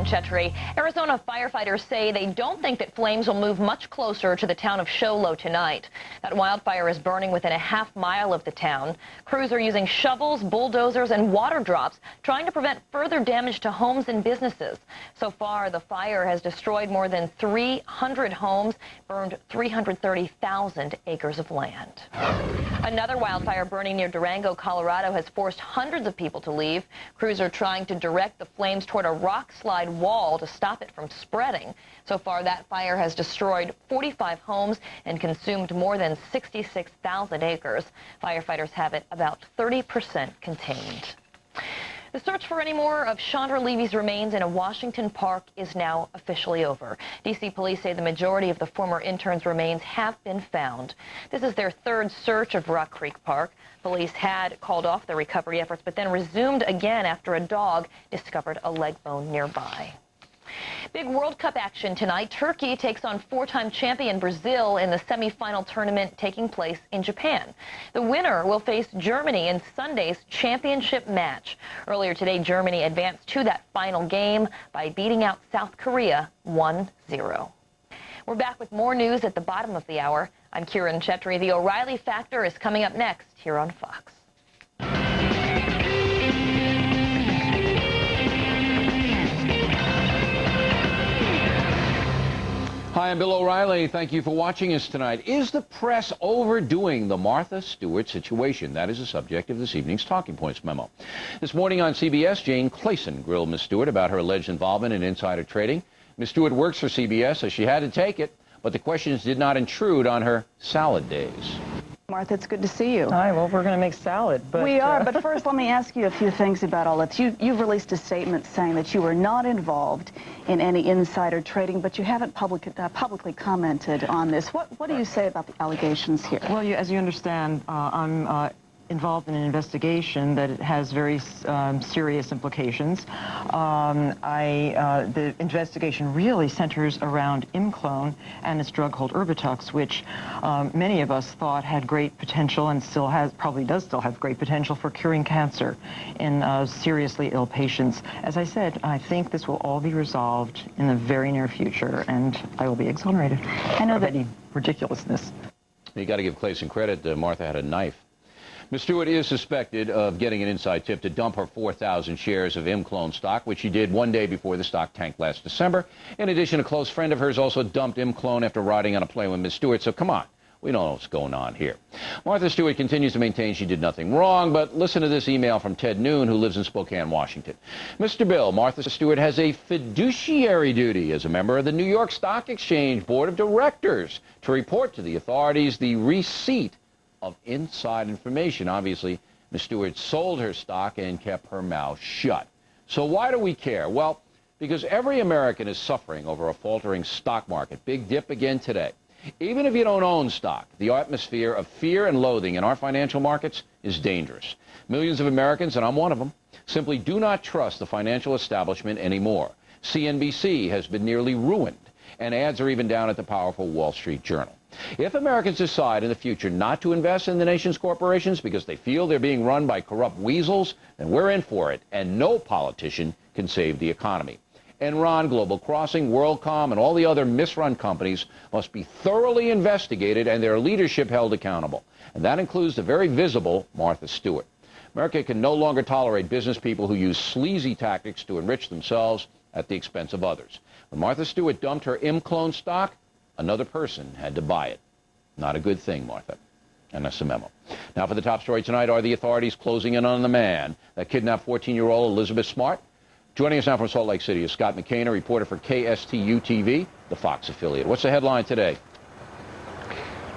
Chetri. Arizona firefighters say they don't think that flames will move much closer to the town of Show Low tonight. That wildfire is burning within a half-mile of the town. Crews are using shovels, bulldozers, and water drops, trying to prevent further damage to homes and businesses. So far, the fire has destroyed more than 300 homes, burned 330,000 acres of land. Another wildfire burning near Durango, Colorado, has forced hundreds of people to leave. Crews are trying to direct the flames toward a rock slide wall to stop it from spreading. So far, that fire has destroyed 45 homes and consumed more than 66,000 acres. Firefighters have it about 30% contained. The search for any more of Chandra Levy's remains in a Washington park is now officially over. D.C. police say the majority of the former intern's remains have been found. This is their third search of Rock Creek Park. Police had called off the recovery efforts, but then resumed again after a dog discovered a leg bone nearby. Big World Cup action tonight. Turkey takes on four-time champion Brazil in the semifinal tournament taking place in Japan. The winner will face Germany in Sunday's championship match. Earlier today, Germany advanced to that final game by beating out South Korea 1-0. We're back with more news at the bottom of the hour. I'm Kieran Chetri. The O'Reilly Factor is coming up next here on Fox. Hi, I'm Bill O'Reilly. Thank you for watching us tonight. Is the press overdoing the Martha Stewart situation? That is the subject of this evening's Talking Points memo. This morning on CBS, Jane Clayson grilled Ms. Stewart about her alleged involvement in insider trading. Ms. Stewart works for CBS, so she had to take it, but the questions did not intrude on her salad days. Martha, it's good to see you. Hi, well, we're going to make salad, but... We are, but first let me ask you a few things about all this. You've released a statement saying that you were not involved in any insider trading, but you haven't publicly commented on this. What do you say about the allegations here? Well, as you understand, I'm involved in an investigation that has very serious implications. The investigation really centers around Imclone and its drug called Erbitux, which many of us thought had great potential and probably does still have great potential for curing cancer in seriously ill patients. As I said, I think this will all be resolved in the very near future, and I will be exonerated. I know that any ridiculousness. You got to give Clayson credit. Martha had a knife. Ms. Stewart is suspected of getting an inside tip to dump her 4,000 shares of Imclone stock, which she did one day before the stock tanked last December. In addition, a close friend of hers also dumped Imclone after riding on a plane with Ms. Stewart. So come on, we don't know what's going on here. Martha Stewart continues to maintain she did nothing wrong, but listen to this email from Ted Noon, who lives in Spokane, Washington. Mr. Bill, Martha Stewart has a fiduciary duty as a member of the New York Stock Exchange Board of Directors to report to the authorities the receipt of inside information. Obviously, Ms. Stewart sold her stock and kept her mouth shut. So why do we care? Well, because every American is suffering over a faltering stock market. Big dip again today. Even if you don't own stock, the atmosphere of fear and loathing in our financial markets is dangerous. Millions of Americans, and I'm one of them, simply do not trust the financial establishment anymore. CNBC has been nearly ruined, and ads are even down at the powerful Wall Street Journal. If Americans decide in the future not to invest in the nation's corporations because they feel they're being run by corrupt weasels, then we're in for it, and no politician can save the economy. Enron, Global Crossing, WorldCom, and all the other misrun companies must be thoroughly investigated and their leadership held accountable. And that includes the very visible Martha Stewart. America can no longer tolerate business people who use sleazy tactics to enrich themselves at the expense of others. When Martha Stewart dumped her Imclone stock, another person had to buy it. Not a good thing, Martha. And that's the memo. Now for the top story tonight, are the authorities closing in on the man that kidnapped 14-year-old Elizabeth Smart? Joining us now from Salt Lake City is Scott McKenna, reporter for KSTU-TV, the Fox affiliate. What's the headline today?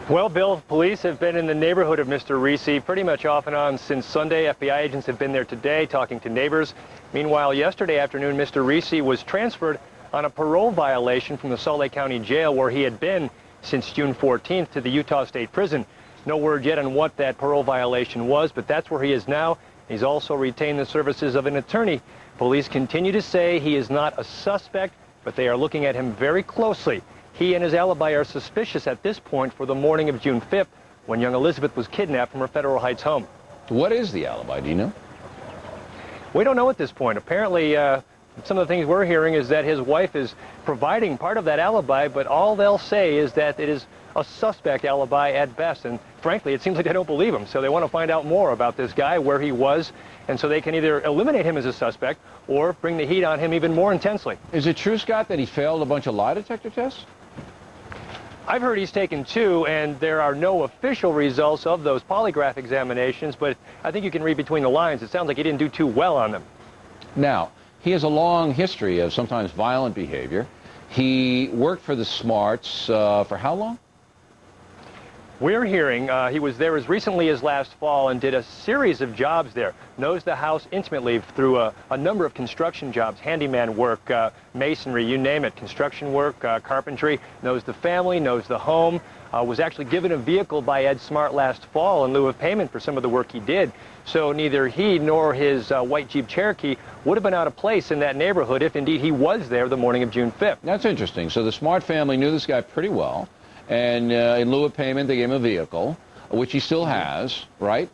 Well, Bill, police have been in the neighborhood of Mr. Reese pretty much off and on since Sunday. FBI agents have been there today talking to neighbors. Meanwhile, yesterday afternoon, Mr. Reese was transferred on a parole violation from the Salt Lake County Jail, where he had been since June 14th, to the Utah State Prison. No word yet on what that parole violation was, but that's where he is now. He's also retained the services of an attorney. Police continue to say he is not a suspect, but they are looking at him very closely. He and his alibi are suspicious at this point for the morning of June 5th, when young Elizabeth was kidnapped from her Federal Heights home. What is the alibi, do you know? We don't know at this point. Apparently, some of the things we're hearing is that his wife is providing part of that alibi, but all they'll say is that it is a suspect alibi at best. And frankly, it seems like they don't believe him. So they want to find out more about this guy, where he was, and so they can either eliminate him as a suspect or bring the heat on him even more intensely. Is it true, Scott, that he failed a bunch of lie detector tests? I've heard he's taken 2, and there are no official results of those polygraph examinations, but I think you can read between the lines. It sounds like he didn't do too well on them. Now, he has a long history of sometimes violent behavior. He worked for the Smarts for how long? We're hearing he was there as recently as last fall and did a series of jobs there. Knows the house intimately through a number of construction jobs, handyman work, masonry, you name it, construction work, carpentry. Knows the family, knows the home. Was actually given a vehicle by Ed Smart last fall in lieu of payment for some of the work he did. So neither he nor his white Jeep Cherokee would have been out of place in that neighborhood if indeed he was there the morning of June 5th. That's interesting. So the Smart family knew this guy pretty well. And in lieu of payment, they gave him a vehicle, which he still has, right?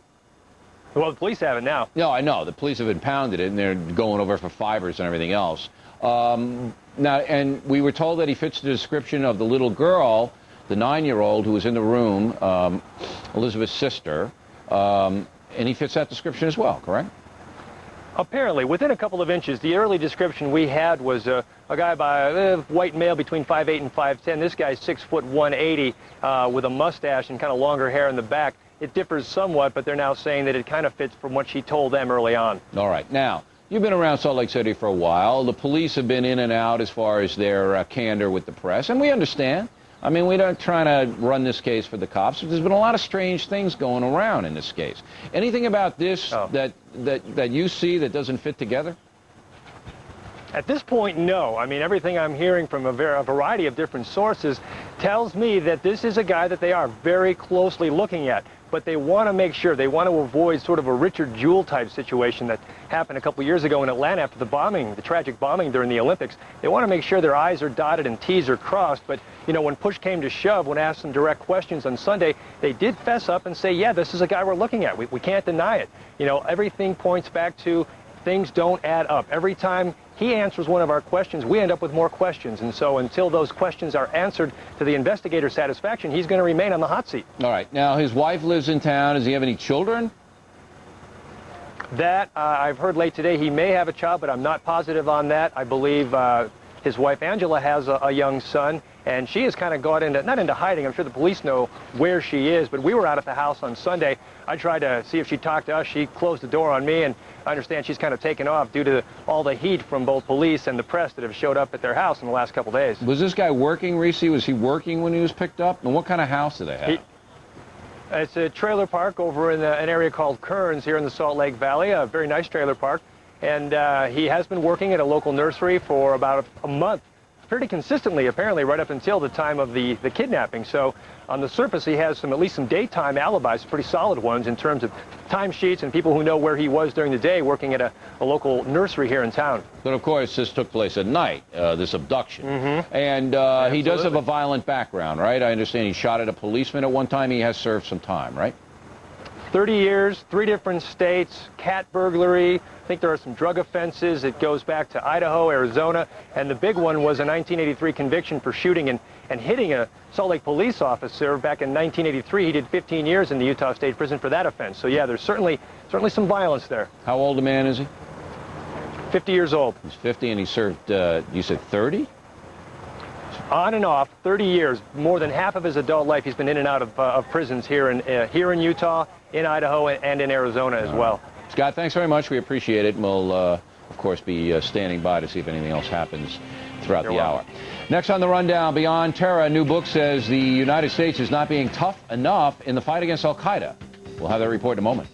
Well, the police have it now. No, I know. The police have impounded it, and they're going over for fivers and everything else. Now, and we were told that he fits the description of the little girl, the 9-year-old who was in the room, Elizabeth's sister, and he fits that description as well, correct? Apparently, within a couple of inches. The early description we had was a guy by a white male between 5'8" and 5'10". This guy's 6 foot 180 with a mustache and kind of longer hair in the back. It differs somewhat, but they're now saying that it kind of fits from what she told them early on. All right. Now, you've been around Salt Lake City for a while. The police have been in and out as far as their candor with the press, and we understand. I mean, we're not trying to run this case for the cops, but there's been a lot of strange things going around in this case. Anything about this that you see that doesn't fit together? At this point, no. I mean, everything I'm hearing from a variety of different sources tells me that this is a guy that they are very closely looking at. But they want to make sure, they want to avoid sort of a Richard Jewell type situation that happened a couple years ago in Atlanta after the bombing, the tragic bombing during the Olympics. They want to make sure their I's are dotted and T's are crossed. But, you know, when push came to shove, when asked some direct questions on Sunday, they did fess up and say, yeah, this is a guy we're looking at. We can't deny it. You know, everything points back to things don't add up. Every time he answers one of our questions, we end up with more questions. And so until those questions are answered to the investigator's satisfaction, he's going to remain on the hot seat. All right. Now, his wife lives in town. Does he have any children? That, I've heard late today, he may have a child, but I'm not positive on that. I believe his wife, Angela, has a young son, and she has kind of got into, not into hiding. I'm sure the police know where she is, but we were out at the house on Sunday. I tried to see if she talked to us. She closed the door on me, and I understand she's kind of taken off due to all the heat from both police and the press that have showed up at their house in the last couple days. Was this guy working, Reese? Was he working when he was picked up? And what kind of house do they have? It's a trailer park over in an area called Kearns here in the Salt Lake Valley, a very nice trailer park. And he has been working at a local nursery for about a month, pretty consistently, apparently, right up until the time of the kidnapping. So on the surface, he has at least some daytime alibis, pretty solid ones in terms of timesheets and people who know where he was during the day working at a local nursery here in town. But of course, this took place at night, this abduction. And he does have a violent background, right? I understand he shot at a policeman at one time. He has served some time, right? 30 years, 3 different states, cat burglary. I think there are some drug offenses. It goes back to Idaho, Arizona, and the big one was a 1983 conviction for shooting and hitting a Salt Lake police officer back in 1983. He did 15 years in the Utah State Prison for that offense. So yeah, there's certainly some violence there. How old a man is he? 50 years old. He's 50 and he served, you said 30? On and off, 30 years. More than half of his adult life, he's been in and out of prisons here in Utah, in Idaho, and in Arizona as well. Scott, thanks very much. We appreciate it. And we'll, of course, be standing by to see if anything else happens throughout the hour. Next on the rundown, Beyond Terror, a new book says the United States is not being tough enough in the fight against Al-Qaeda. We'll have that report in a moment.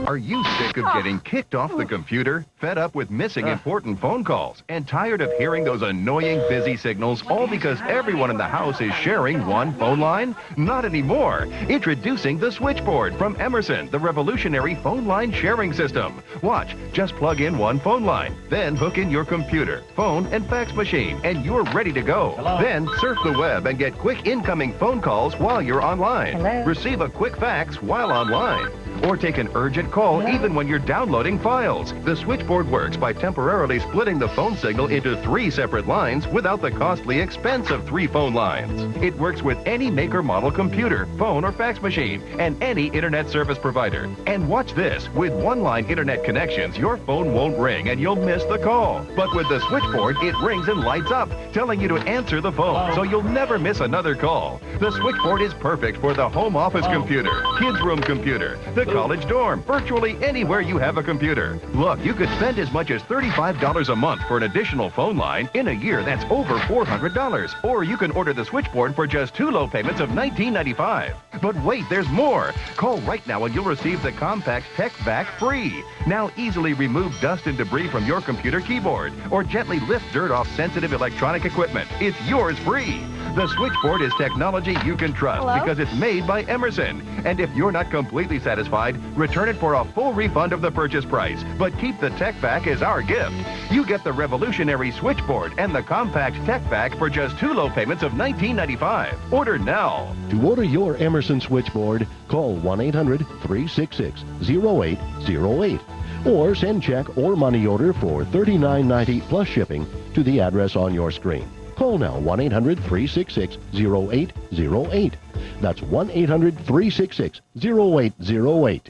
Are you sick of getting kicked off the computer, fed up with missing important phone calls, and tired of hearing those annoying busy signals, all because everyone in the house is sharing one phone line? Not anymore. Introducing the Switchboard from Emerson, the revolutionary phone line sharing system. Watch, just plug in one phone line, then hook in your computer, phone, and fax machine, and you're ready to go. Then surf the web and get quick incoming phone calls while you're online. Receive a quick fax while online. or take an urgent call even when you're downloading files. The switchboard works by temporarily splitting the phone signal into 3 separate lines without the costly expense of 3 phone lines. It works with any make or model computer, phone, or fax machine, and any internet service provider. And watch this, with one-line internet connections, your phone won't ring and you'll miss the call. But with the switchboard, it rings and lights up, telling you to answer the phone, so you'll never miss another call. The switchboard is perfect for the home office computer, kids' room computer, the college dorm, virtually anywhere you have a computer. Look, you could spend as much as $35 a month for an additional phone line. In a year, that's over $400. Or you can order the switchboard for just 2 low payments of $19.95. But wait, there's more. Call right now and you'll receive the Compact Tech Vac free. Now easily remove dust and debris from your computer keyboard or gently lift dirt off sensitive electronic equipment. It's yours free. The switchboard is technology you can trust because it's made by Emerson. And if you're not completely satisfied, return it for a full refund of the purchase price. But keep the Tech Vac as our gift. You get the revolutionary switchboard and the Compact Tech Vac for just 2 low payments of $19.95. Order now. To order your Emerson switchboard, call 1-800-366-0808 or send check or money order for $39.90 plus shipping to the address on your screen. Call now, 1-800-366-0808. That's 1-800-366-0808.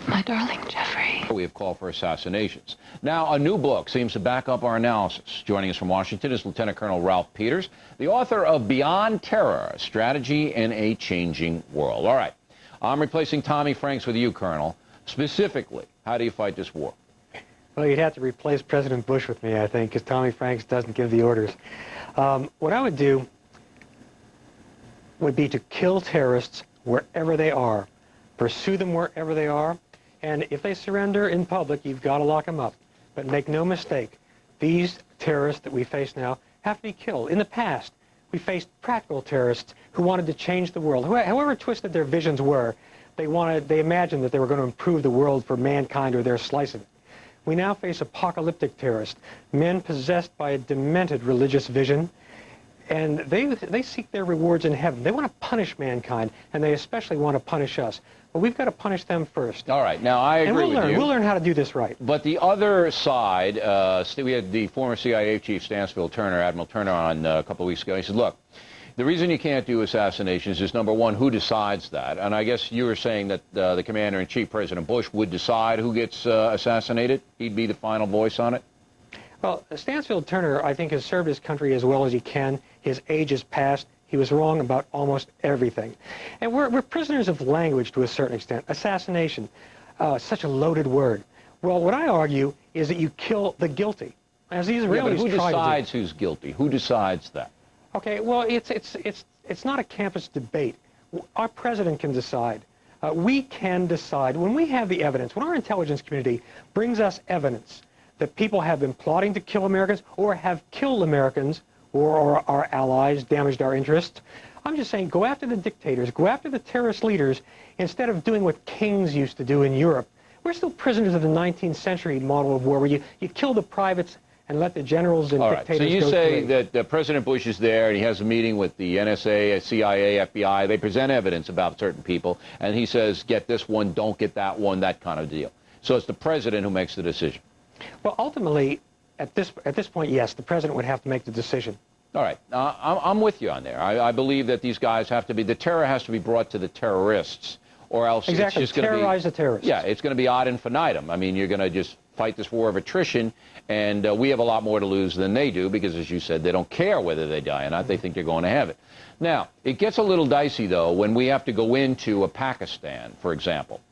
My darling Jeffrey. We have called for assassinations. Now, a new book seems to back up our analysis. Joining us from Washington is Lieutenant Colonel Ralph Peters, the author of Beyond Terror, Strategy in a Changing World. All right, I'm replacing Tommy Franks with you, Colonel. Specifically, how do you fight this war? Well, you'd have to replace President Bush with me, I think, because Tommy Franks doesn't give the orders. What I would do would be to kill terrorists wherever they are, pursue them wherever they are, and if they surrender in public, you've got to lock them up. But make no mistake, these terrorists that we face now have to be killed. In the past, we faced practical terrorists who wanted to change the world. However twisted their visions were, they imagined that they were going to improve the world for mankind or their slice of it. We now face apocalyptic terrorists, men possessed by a demented religious vision, and they seek their rewards in heaven. They want to punish mankind, and they especially want to punish us. But we've got to punish them first. All right, now I agree with you. We'll learn how to do this right. But the other side, we had the former CIA chief, Stansfield Turner, Admiral Turner, on a couple of weeks ago. He said, look, the reason you can't do assassinations is, number one, who decides that? And I guess you were saying that the Commander-in-Chief, President Bush, would decide who gets assassinated? He'd be the final voice on it? Well, Stansfield Turner, I think, has served his country as well as he can. His age is past. He was wrong about almost everything. And we're prisoners of language to a certain extent. Assassination, such a loaded word. Well, what I argue is that you kill the guilty, as these Israelis try to do. Who decides who's guilty? Who decides that? Okay, well, it's not a campus debate. Our president can decide. We can decide when we have the evidence, when our intelligence community brings us evidence that people have been plotting to kill Americans or have killed Americans or our allies, damaged our interests. I'm just saying, go after the dictators, go after the terrorist leaders, instead of doing what kings used to do in Europe. We're still prisoners of the 19th century model of war, where you kill the privates and let the generals and dictators go free. So you say that President Bush is there, and he has a meeting with the NSA, CIA, FBI. They present evidence about certain people, and he says, get this one, don't get that one, that kind of deal. So it's the president who makes the decision. Well, ultimately, at this point, yes, the president would have to make the decision. All right. I'm with you on there. I believe that these guys have to be, the terror has to be brought to the terrorists, or else it's just going to be... terrorize the terrorists. Yeah, it's going to be ad infinitum. I mean, you're going to just fight this war of attrition, and we have a lot more to lose than they do, because, as you said, they don't care whether they die or not. They think they're going to have it. Now, it gets a little dicey, though, when we have to go into a Pakistan, for example.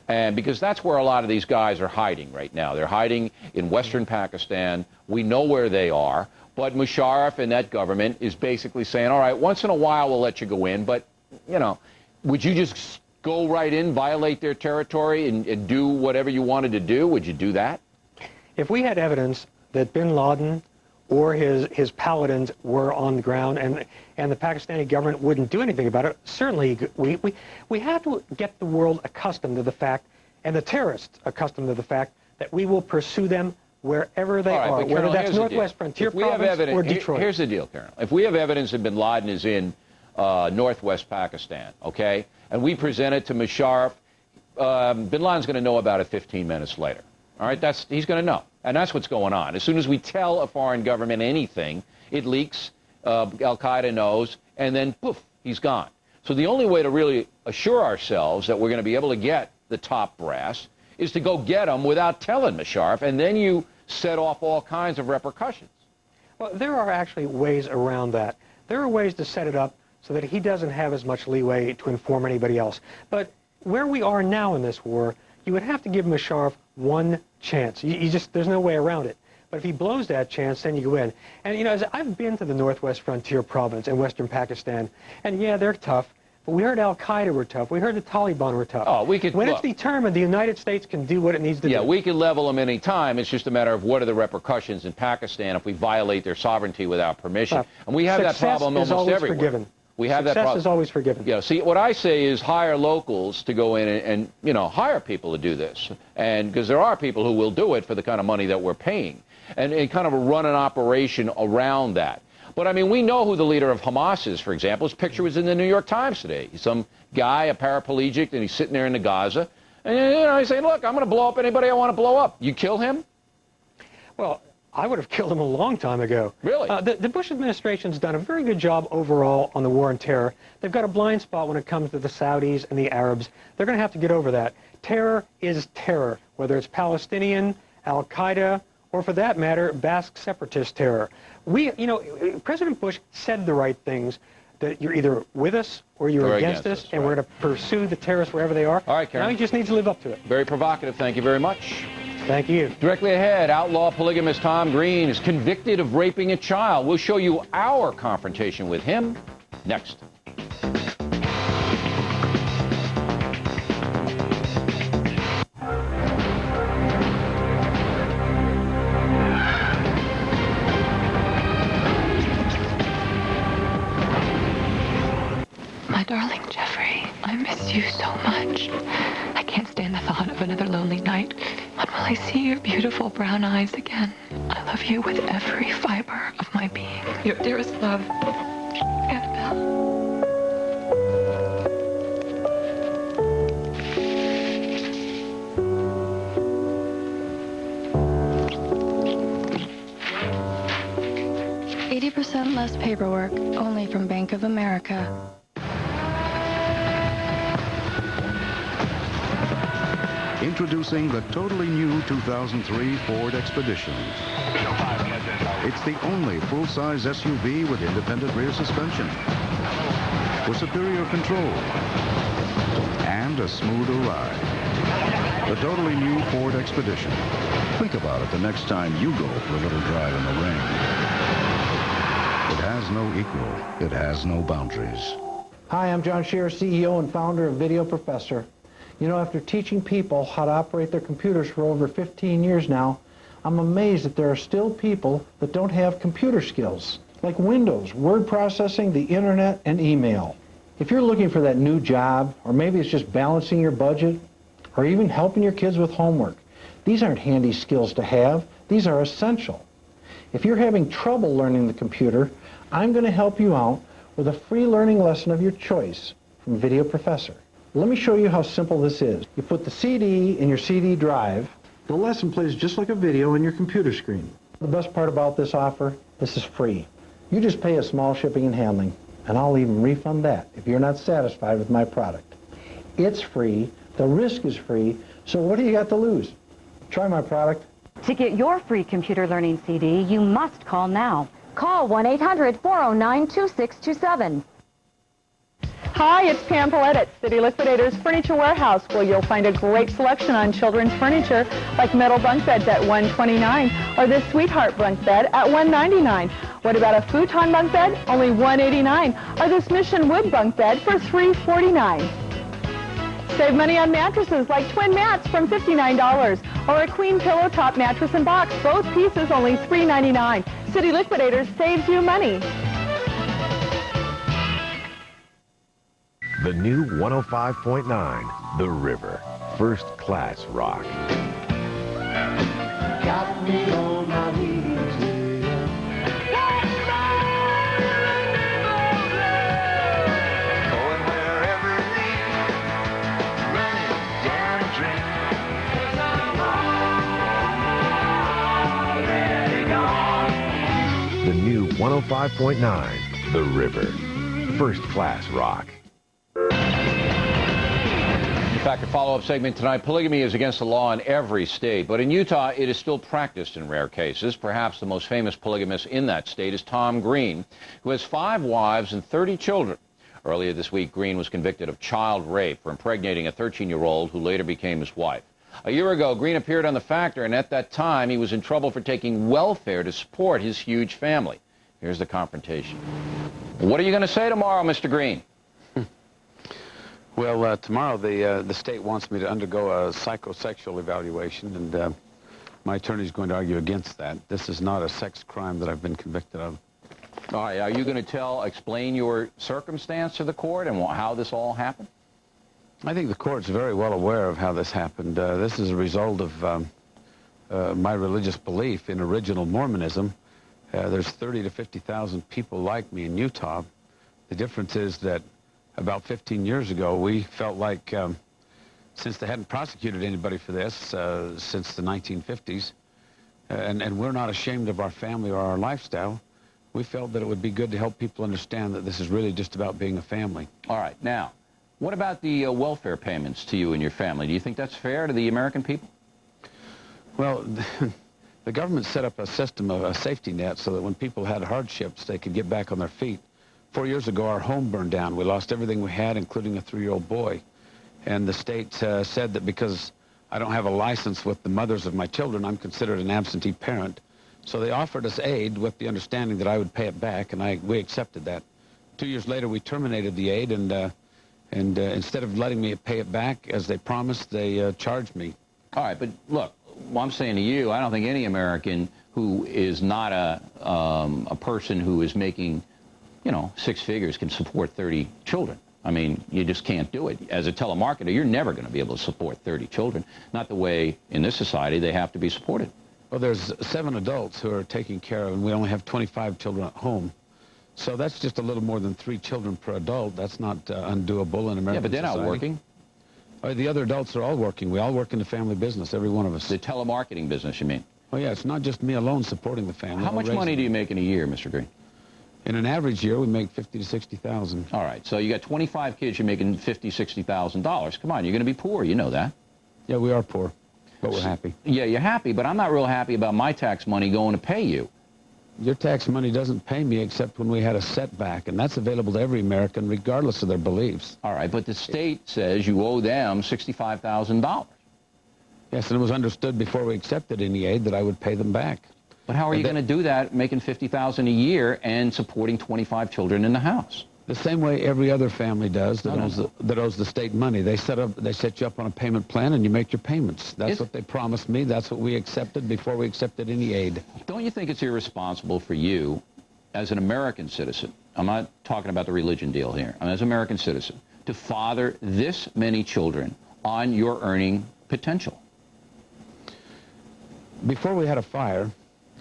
And because that's where a lot of these guys are hiding right now. They're hiding in western Pakistan. We know where they are. But Musharraf and that government is basically saying, all right, once in a while we'll let you go in, but, you know, would you just go right in, violate their territory, and do whatever you wanted to do? Would you do that? If we had evidence that bin Laden or his paladins were on the ground and the Pakistani government wouldn't do anything about it, certainly we have to get the world accustomed to the fact, and the terrorists accustomed to the fact, that we will pursue them wherever they All right, are, but whether Colonel, that's here's the Northwest deal. Frontier If we have Province or evidence, Detroit. here's the deal, Colonel. If we have evidence that bin Laden is in northwest Pakistan, okay, and we present it to Musharraf, bin Laden's going to know about it 15 minutes later. All right, he's going to know, and that's what's going on. As soon as we tell a foreign government anything, it leaks. Al-Qaeda knows, and then poof, he's gone. So the only way to really assure ourselves that we're going to be able to get the top brass is to go get them without telling Musharraf, and then you set off all kinds of repercussions. Well, there are actually ways around that. There are ways to set it up so that he doesn't have as much leeway to inform anybody else. But where we are now in this war, you would have to give Musharraf one chance. There's no way around it. But if he blows that chance, then you go in. And, you know, I've been to the Northwest Frontier Province in western Pakistan, and yeah, they're tough. But we heard Al-Qaeda were tough. We heard the Taliban were tough. Oh, we could. When look, it's determined, the United States can do what it needs to do. Yeah, we can level them any time. It's just a matter of what are the repercussions in Pakistan if we violate their sovereignty without permission. And we have that problem almost everywhere. Forgiven. We have that problem. problem. Success is always forgiven. Yeah, see, what I say is hire locals to go in and you know, hire people to do this. And because there are people who will do it for the kind of money that we're paying. And kind of run an operation around that. But, I mean, we know who the leader of Hamas is, for example. His picture was in the New York Times today. He's some guy, a paraplegic, and he's sitting there in the Gaza. And, you know, he's saying, look, I'm going to blow up anybody I want to blow up. You kill him? Well, I would have killed him a long time ago. Really? The Bush administration's done a very good job overall on the war on terror. They've got a blind spot when it comes to the Saudis and the Arabs. They're going to have to get over that. Terror is terror, whether it's Palestinian, Al-Qaeda, or for that matter, Basque separatist terror. President Bush said the right things, that you're either with us or you're against us, and we're going to pursue the terrorists wherever they are. All right, Karen. Now he just needs to live up to it. Very provocative. Thank you very much. Thank you. Directly ahead, outlaw polygamist Tom Green is convicted of raping a child. We'll show you our confrontation with him next. My darling Jeffrey, I miss you so much. I can't stand the thought of another lonely night. When will I see your beautiful brown eyes again? I love you with every fiber of my being. Your dearest love, Annabelle. $80% less paperwork, only from Bank of America. Introducing the totally new 2003 Ford Expedition. It's the only full-size SUV with independent rear suspension, for superior control, and a smoother ride. The totally new Ford Expedition. Think about it the next time you go for a little drive in the rain. It has no equal. It has no boundaries. Hi, I'm John Scherer, CEO and founder of Video Professor. You know, after teaching people how to operate their computers for over 15 years now, I'm amazed that there are still people that don't have computer skills, like Windows, word processing, the internet, and email. If you're looking for that new job, or maybe it's just balancing your budget, or even helping your kids with homework, these aren't handy skills to have, these are essential. If you're having trouble learning the computer, I'm going to help you out with a free learning lesson of your choice from Video Professor. Let me show you how simple this is. You put the CD in your CD drive. The lesson plays just like a video on your computer screen. The best part about this offer, this is free. You just pay a small shipping and handling, and I'll even refund that if you're not satisfied with my product. It's free, the risk is free, so what do you got to lose? Try my product. To get your free computer learning CD, you must call now. Call 1-800-409-2627. Hi, it's Pam Paulette at City Liquidators Furniture Warehouse, where you'll find a great selection on children's furniture, like metal bunk beds at $129, or this Sweetheart bunk bed at $199. What about a futon bunk bed? Only $189, or this Mission Wood bunk bed for $349. Save money on mattresses like twin mats from $59, or a queen pillow top mattress and box, both pieces only $399. City Liquidators saves you money. The new 105.9, The River. First class rock. Got me on my knees, going wherever it leads, running down a dream, 'cause I'm already gone. The new 105.9, The River. First class rock. In fact, a follow-up segment tonight, polygamy is against the law in every state, but in Utah, it is still practiced in rare cases. Perhaps the most famous polygamist in that state is Tom Green, who has 5 wives and 30 children. Earlier this week, Green was convicted of child rape for impregnating a 13-year-old who later became his wife. A year ago, Green appeared on The Factor, and at that time, he was in trouble for taking welfare to support his huge family. Here's the confrontation. What are you going to say tomorrow, Mr. Green? Well, tomorrow the state wants me to undergo a psychosexual evaluation, and my attorney is going to argue against that. This is not a sex crime that I've been convicted of. All right, are you going to explain your circumstance to the court and how this all happened? I think the court's very well aware of how this happened. This is a result of my religious belief in original Mormonism. There's 30 to 50,000 people like me in Utah. The difference is that about 15 years ago, we felt like, since they hadn't prosecuted anybody for this since the 1950s, and we're not ashamed of our family or our lifestyle, we felt that it would be good to help people understand that this is really just about being a family. All right. Now, what about the welfare payments to you and your family? Do you think that's fair to the American people? Well, the government set up a system of a safety net so that when people had hardships, they could get back on their feet. 4 years ago, our home burned down. We lost everything we had, including a 3-year-old boy. And the state said that because I don't have a license with the mothers of my children, I'm considered an absentee parent. So they offered us aid with the understanding that I would pay it back, and we accepted that. 2 years later, we terminated the aid, and instead of letting me pay it back, as they promised, they charged me. All right, but look, what I'm saying to you, I don't think any American who is not a person who is making, 6 figures can support 30 children. I mean, you just can't do it. As a telemarketer, you're never going to be able to support 30 children. Not the way in this society they have to be supported. Well, there's 7 adults who are taken care of, and we only have 25 children at home. So that's just a little more than 3 children per adult. That's not undoable in American society. Yeah, but they're not working. The other adults are all working. We all work in the family business, every one of us. The telemarketing business, you mean? Oh, yeah, it's not just me alone supporting the family. How much money do you make in a year, Mr. Green? In an average year, we make $50,000 to $60,000. All right, so you got 25 kids, you're making $50,000, $60,000. Come on, you're going to be poor, you know that. Yeah, we are poor, but we're happy. Yeah, you're happy, but I'm not real happy about my tax money going to pay you. Your tax money doesn't pay me except when we had a setback, and that's available to every American regardless of their beliefs. All right, but the state says you owe them $65,000. Yes, and it was understood before we accepted any aid that I would pay them back. But how are you going to do that, making $50,000 a year and supporting 25 children in the house? The same way every other family does that owes the state money. They set you up on a payment plan, and you make your payments. That's what they promised me. That's what we accepted before we accepted any aid. Don't you think it's irresponsible for you, as an American citizen, I'm not talking about the religion deal here, as an American citizen, to father this many children on your earning potential? Before we had a fire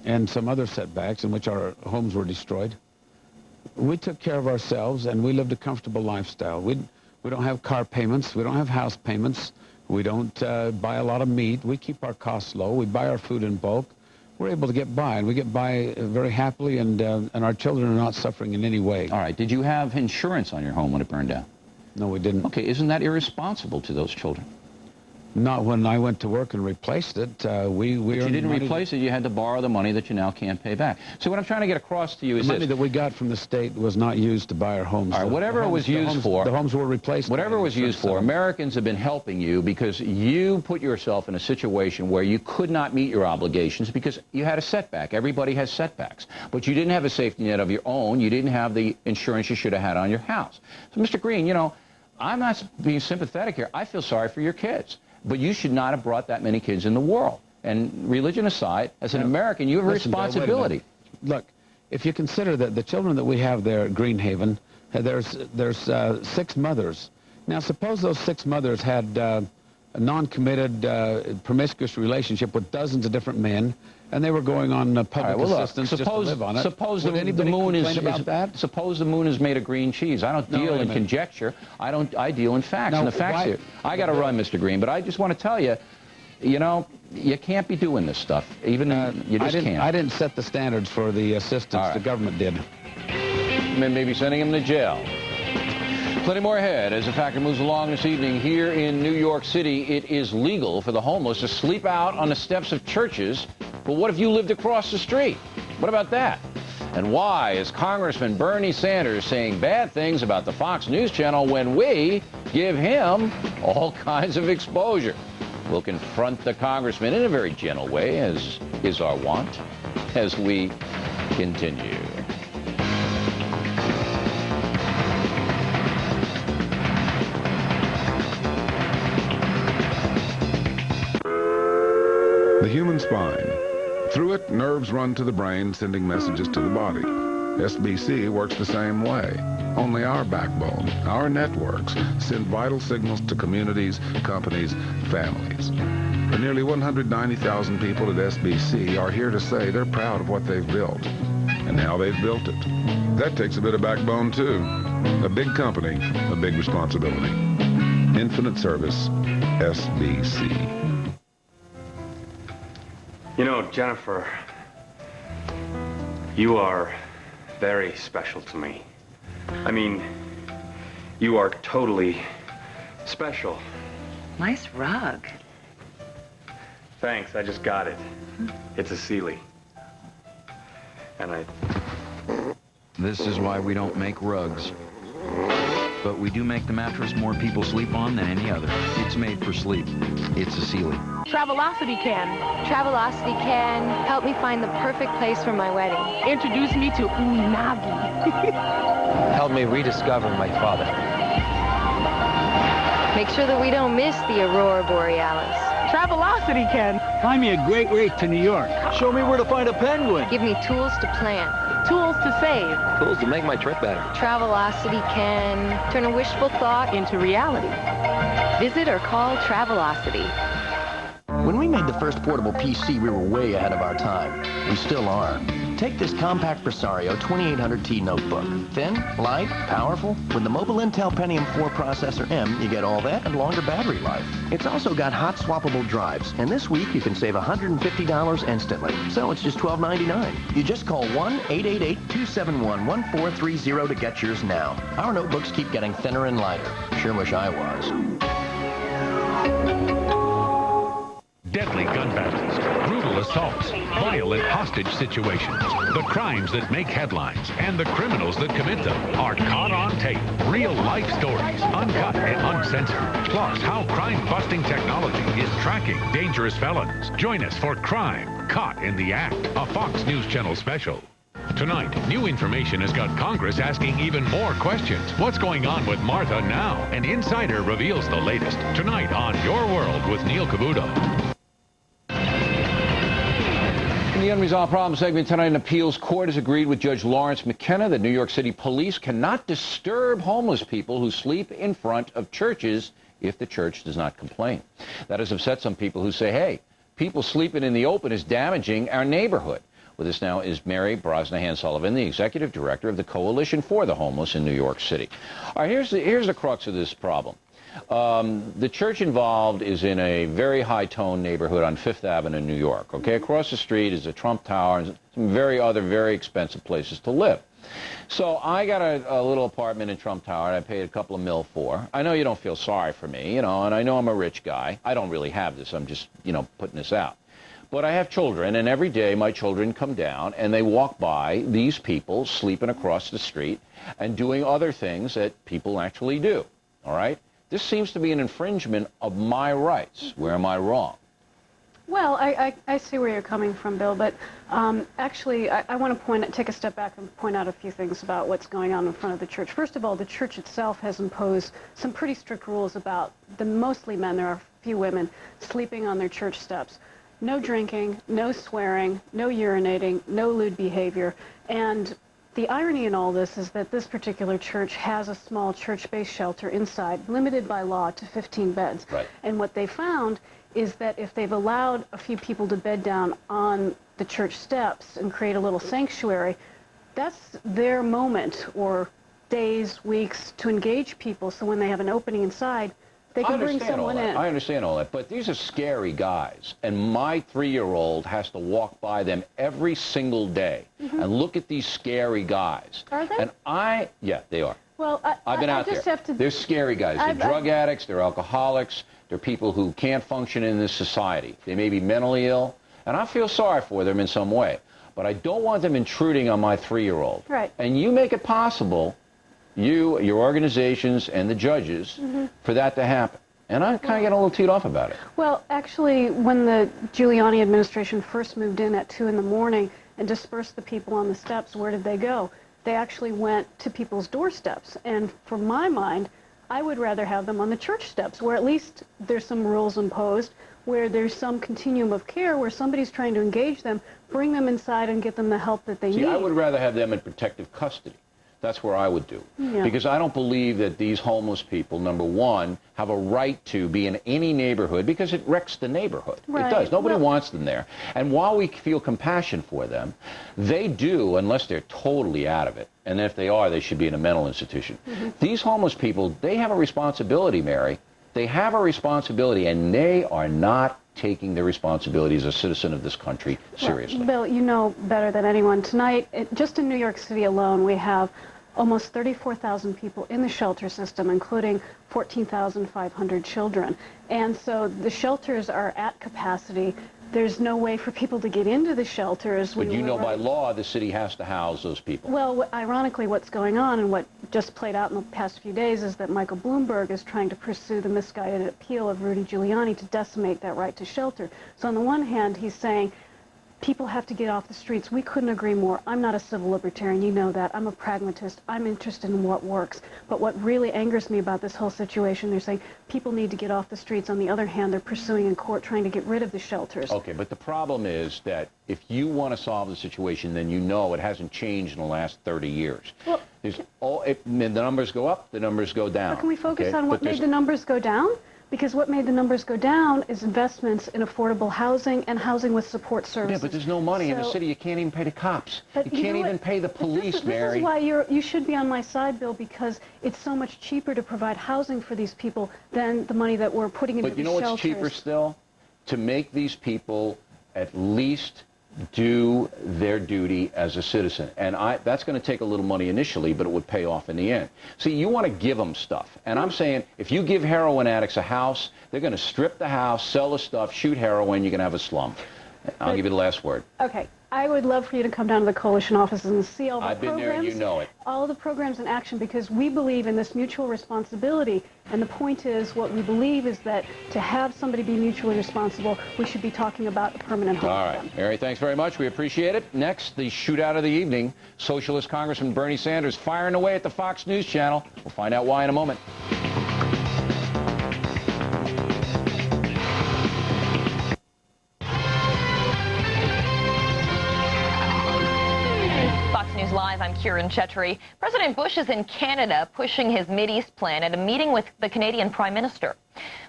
and some other setbacks in which our homes were destroyed, we took care of ourselves, and we lived a comfortable lifestyle. We don't have car payments. We don't have house payments. We don't buy a lot of meat. We keep our costs low. We buy our food in bulk. We're able to get by, and we get by very happily, and our children are not suffering in any way. All right. Did you have insurance on your home when it burned down? No, we didn't. Okay. Isn't that irresponsible to those children? Not when I went to work and replaced it. But you didn't replace it. You had to borrow the money that you now can't pay back. So what I'm trying to get across to you is the money that we got from the state was not used to buy our homes. All right, whatever it was used for. The homes were replaced. Whatever it was used for, Americans have been helping you because you put yourself in a situation where you could not meet your obligations because you had a setback. Everybody has setbacks. But you didn't have a safety net of your own. You didn't have the insurance you should have had on your house. So, Mr. Green, I'm not being sympathetic here. I feel sorry for your kids. But you should not have brought that many kids in the world. And religion aside, as an American, you have a responsibility. Look, if you consider that the children that we have there at Greenhaven, there's 6 mothers. Now, suppose those 6 mothers had non-committed, promiscuous relationship with dozens of different men, and they were going on public assistance just to live on it. Suppose Would the anybody moon complain about that? Suppose the moon is made of green cheese. I don't deal in conjecture. I deal in facts. And the facts here. I got to run, Mr. Green, but I just want to tell you, you know, you can't be doing this stuff. Even you just can't. I didn't set the standards for the assistance. The government did. Maybe sending him to jail. Plenty more ahead as the factor moves along this evening. Here in New York City, it is legal for the homeless to sleep out on the steps of churches. But what if you lived across the street? What about that? And why is Congressman Bernie Sanders saying bad things about the Fox News Channel when we give him all kinds of exposure? We'll confront the congressman in a very gentle way, as is our wont, as we continue. The human spine. Through it, nerves run to the brain, sending messages to the body. SBC works the same way. Only our backbone, our networks, send vital signals to communities, companies, families. The nearly 190,000 people at SBC are here to say they're proud of what they've built and how they've built it. That takes a bit of backbone, too. A big company, a big responsibility. Infinite Service, SBC. You know, Jennifer, you are very special to me. I mean, you are totally special. Nice rug. Thanks, I just got it. It's a Sealy. And This is why we don't make rugs. But we do make the mattress more people sleep on than any other. It's made for sleep. It's a Sealy. Travelocity can. Travelocity can help me find the perfect place for my wedding. Introduce me to Unagi. Help me rediscover my father. Make sure that we don't miss the Aurora Borealis. Travelocity can. Find me a great rate to New York. Show me where to find a penguin. Give me tools to plan. Tools to save. Tools to make my trip better. Travelocity can turn a wishful thought into reality. Visit or call Travelocity. When we made the first portable PC, we were way ahead of our time. We still are. Take this compact Presario 2800T notebook. Thin, light, powerful. With the mobile Intel Pentium 4 processor M, you get all that and longer battery life. It's also got hot swappable drives, and this week you can save $150 instantly. So it's just $12.99. You just call 1-888-271-1430 to get yours now. Our notebooks keep getting thinner and lighter. Sure wish I was. Deadly gun battles, brutal assaults, violent hostage situations. The crimes that make headlines and the criminals that commit them are caught on tape. Real-life stories, uncut and uncensored. Plus, how crime-busting technology is tracking dangerous felons. Join us for Crime Caught in the Act, a Fox News Channel special. Tonight, new information has got Congress asking even more questions. What's going on with Martha now? An insider reveals the latest. Tonight on Your World with Neil Cavuto. In the Unresolved Problem segment tonight, an appeals court has agreed with Judge Lawrence McKenna that New York City police cannot disturb homeless people who sleep in front of churches if the church does not complain. That has upset some people who say, hey, people sleeping in the open is damaging our neighborhood. With us now is Mary Brosnahan-Sullivan, the executive director of the Coalition for the Homeless in New York City. All right, here's the crux of this problem. The church involved is in a very high-tone neighborhood on Fifth Avenue in New York. Okay, across the street is the Trump Tower and some very expensive places to live. So I got a little apartment in Trump Tower and I paid a couple of mil for. I know you don't feel sorry for me, you know, and I know I'm a rich guy. I don't really have this. I'm just, you know, putting this out. But I have children, and every day my children come down and they walk by these people sleeping across the street and doing other things that people actually do. All right? This seems to be an infringement of my rights. Where am I wrong? Well, I see where you're coming from, Bill, but actually I want to take a step back and point out a few things about what's going on in front of the church. First of all, the church itself has imposed some pretty strict rules about mostly men, there are a few women, sleeping on their church steps. No drinking, no swearing, no urinating, no lewd behavior, and The irony in all this is that this particular church has a small church-based shelter inside, limited by law to 15 beds. Right. And what they found is that if they've allowed a few people to bed down on the church steps and create a little sanctuary, that's their moment, or days, weeks, to engage people, so when they have an opening inside, they can bring someone in. I understand all that, but these are scary guys, and my 3-year-old has to walk by them every single day and look at these scary guys. Are they? And yeah, they are. Well, I've been out there. They're scary guys. They're drug addicts. They're alcoholics. They're people who can't function in this society. They may be mentally ill, and I feel sorry for them in some way, but I don't want them intruding on my 3-year-old. Right. And you make it possible, your organizations, and the judges, for that to happen. And I kind of get a little teed off about it. Well, actually, when the Giuliani administration first moved in at 2 in the morning and dispersed the people on the steps, where did they go? They actually went to people's doorsteps. And for my mind, I would rather have them on the church steps, where at least there's some rules imposed, where there's some continuum of care, where somebody's trying to engage them, bring them inside and get them the help that they need. I would rather have them in protective custody. That's where I would do. Yeah. Because I don't believe that these homeless people, number one, have a right to be in any neighborhood, because it wrecks the neighborhood. Right. It does. Nobody wants them there. And while we feel compassion for them, they do, unless they're totally out of it. And if they are, they should be in a mental institution. These homeless people, they have a responsibility, Mary. They have a responsibility, and they are not taking their responsibility as a citizen of this country seriously. Well, Bill, you know better than anyone. Tonight, just in New York City alone, we have almost 34,000 people in the shelter system, including 14,500 children. And so the shelters are at capacity. There's no way for people to get into the shelters. But you know, by law, the city has to house those people. Well, ironically, what's going on and what just played out in the past few days is that Michael Bloomberg is trying to pursue the misguided appeal of Rudy Giuliani to decimate that right to shelter. So on the one hand, he's saying people have to get off the streets. We couldn't agree more. I'm not a civil libertarian. You know that. I'm a pragmatist. I'm interested in what works. But what really angers me about this whole situation, they're saying people need to get off the streets. On the other hand, they're pursuing in court trying to get rid of the shelters. Okay, but the problem is that if you want to solve the situation, then you know it hasn't changed in the last 30 years. Well, the numbers go up, the numbers go down. Can we focus on what made the numbers go down? Because what made the numbers go down is investments in affordable housing and housing with support services. Yeah, but there's no money in the city. You can't even pay the cops. You can't even pay the police, Mary. This is why you should be on my side, Bill, because it's so much cheaper to provide housing for these people than the money that we're putting into But you know the what's cheaper still? To make these people at least do their duty as a citizen. And that's going to take a little money initially, but it would pay off in the end. See, you want to give them stuff. And I'm saying, if you give heroin addicts a house, they're going to strip the house, sell the stuff, shoot heroin, you're going to have a slum. I'll give you the last word. Okay. I would love for you to come down to the coalition offices and see all the I've been programs. there and you know it. All of the programs in action, because we believe in this mutual responsibility. And the point is, what we believe is that to have somebody be mutually responsible, we should be talking about a permanent home. All right. Mary, thanks very much. We appreciate it. Next, the shootout of the evening. Socialist Congressman Bernie Sanders firing away at the Fox News Channel. We'll find out why in a moment. News Live, I'm Kieran Chetri. President Bush is in Canada pushing his Mideast plan at a meeting with the Canadian Prime Minister.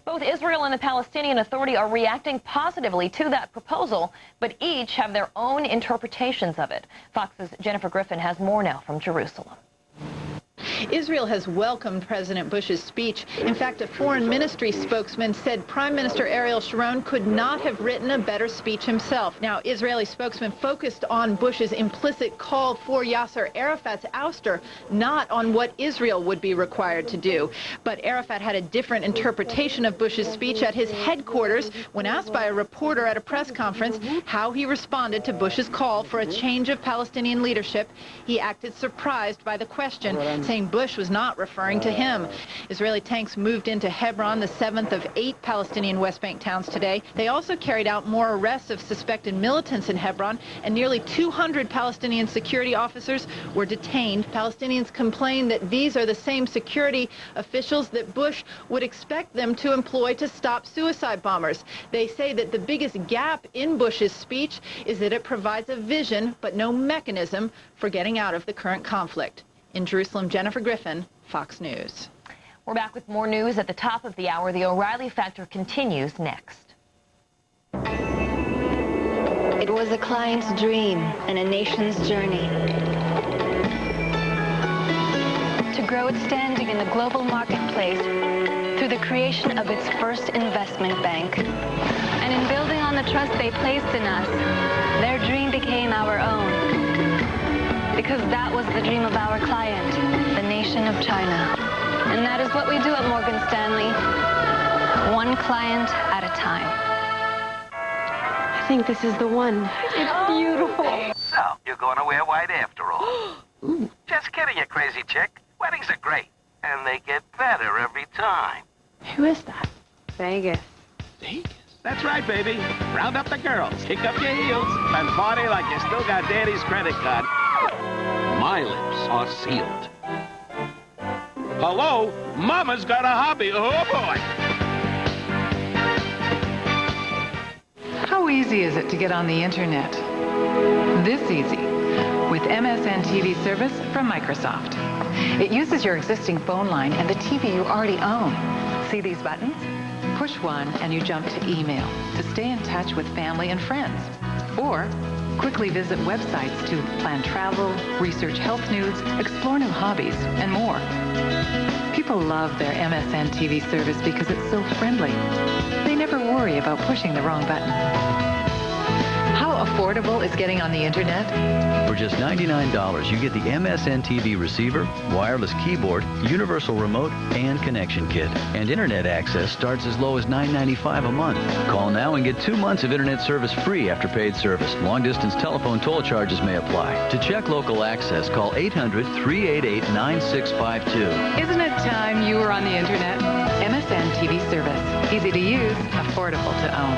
Both Israel and the Palestinian Authority are reacting positively to that proposal, but each have their own interpretations of it. Fox's Jennifer Griffin has more now from Jerusalem. Israel has welcomed President Bush's speech. In fact, a foreign ministry spokesman said Prime Minister Ariel Sharon could not have written a better speech himself. Now, Israeli spokesman focused on Bush's implicit call for Yasser Arafat's ouster, not on what Israel would be required to do. But Arafat had a different interpretation of Bush's speech at his headquarters when asked by a reporter at a press conference how he responded to Bush's call for a change of Palestinian leadership. He acted surprised by the question, saying saying Bush was not referring to him. Israeli tanks moved into Hebron, the 7th of 8 Palestinian West Bank towns today. They also carried out more arrests of suspected militants in Hebron, and nearly 200 Palestinian security officers were detained. Palestinians complain that these are the same security officials that Bush would expect them to employ to stop suicide bombers. They say that the biggest gap in Bush's speech is that it provides a vision but no mechanism for getting out of the current conflict. In Jerusalem, Jennifer Griffin, Fox News. We're back with more news at the top of the hour. The O'Reilly Factor continues next. It was a client's dream and a nation's journey to grow its standing in the global marketplace through the creation of its first investment bank. And in building on the trust they placed in us, their dream became our own. Because that was the dream of our client, the nation of China. And that is what we do at Morgan Stanley, one client at a time. I think this is the one. It's beautiful. So, you're going to wear white after all. Ooh. Just kidding, you crazy chick. Weddings are great, and they get better every time. Who is that? Vegas. Vegas? That's right, baby. Round up the girls, kick up your heels, and party like you still got Daddy's credit card. My lips are sealed. Hello? Mama's got a hobby. Oh, boy. How easy is it to get on the internet? This easy, with MSN TV service from Microsoft. It uses your existing phone line and the TV you already own. See these buttons? Push one and you jump to email to stay in touch with family and friends. Or quickly visit websites to plan travel, research health news, explore new hobbies, and more. People love their MSN TV service because it's so friendly. They never worry about pushing the wrong button. How affordable is getting on the internet? For just $99, you get the MSN TV receiver, wireless keyboard, universal remote, and connection kit. And internet access starts as low as $9.95 a month. Call now and get 2 months of internet service free after paid service. Long-distance telephone toll charges may apply. To check local access, call 800-388-9652. Isn't it time you were on the internet? MSN TV service. Easy to use, affordable to own.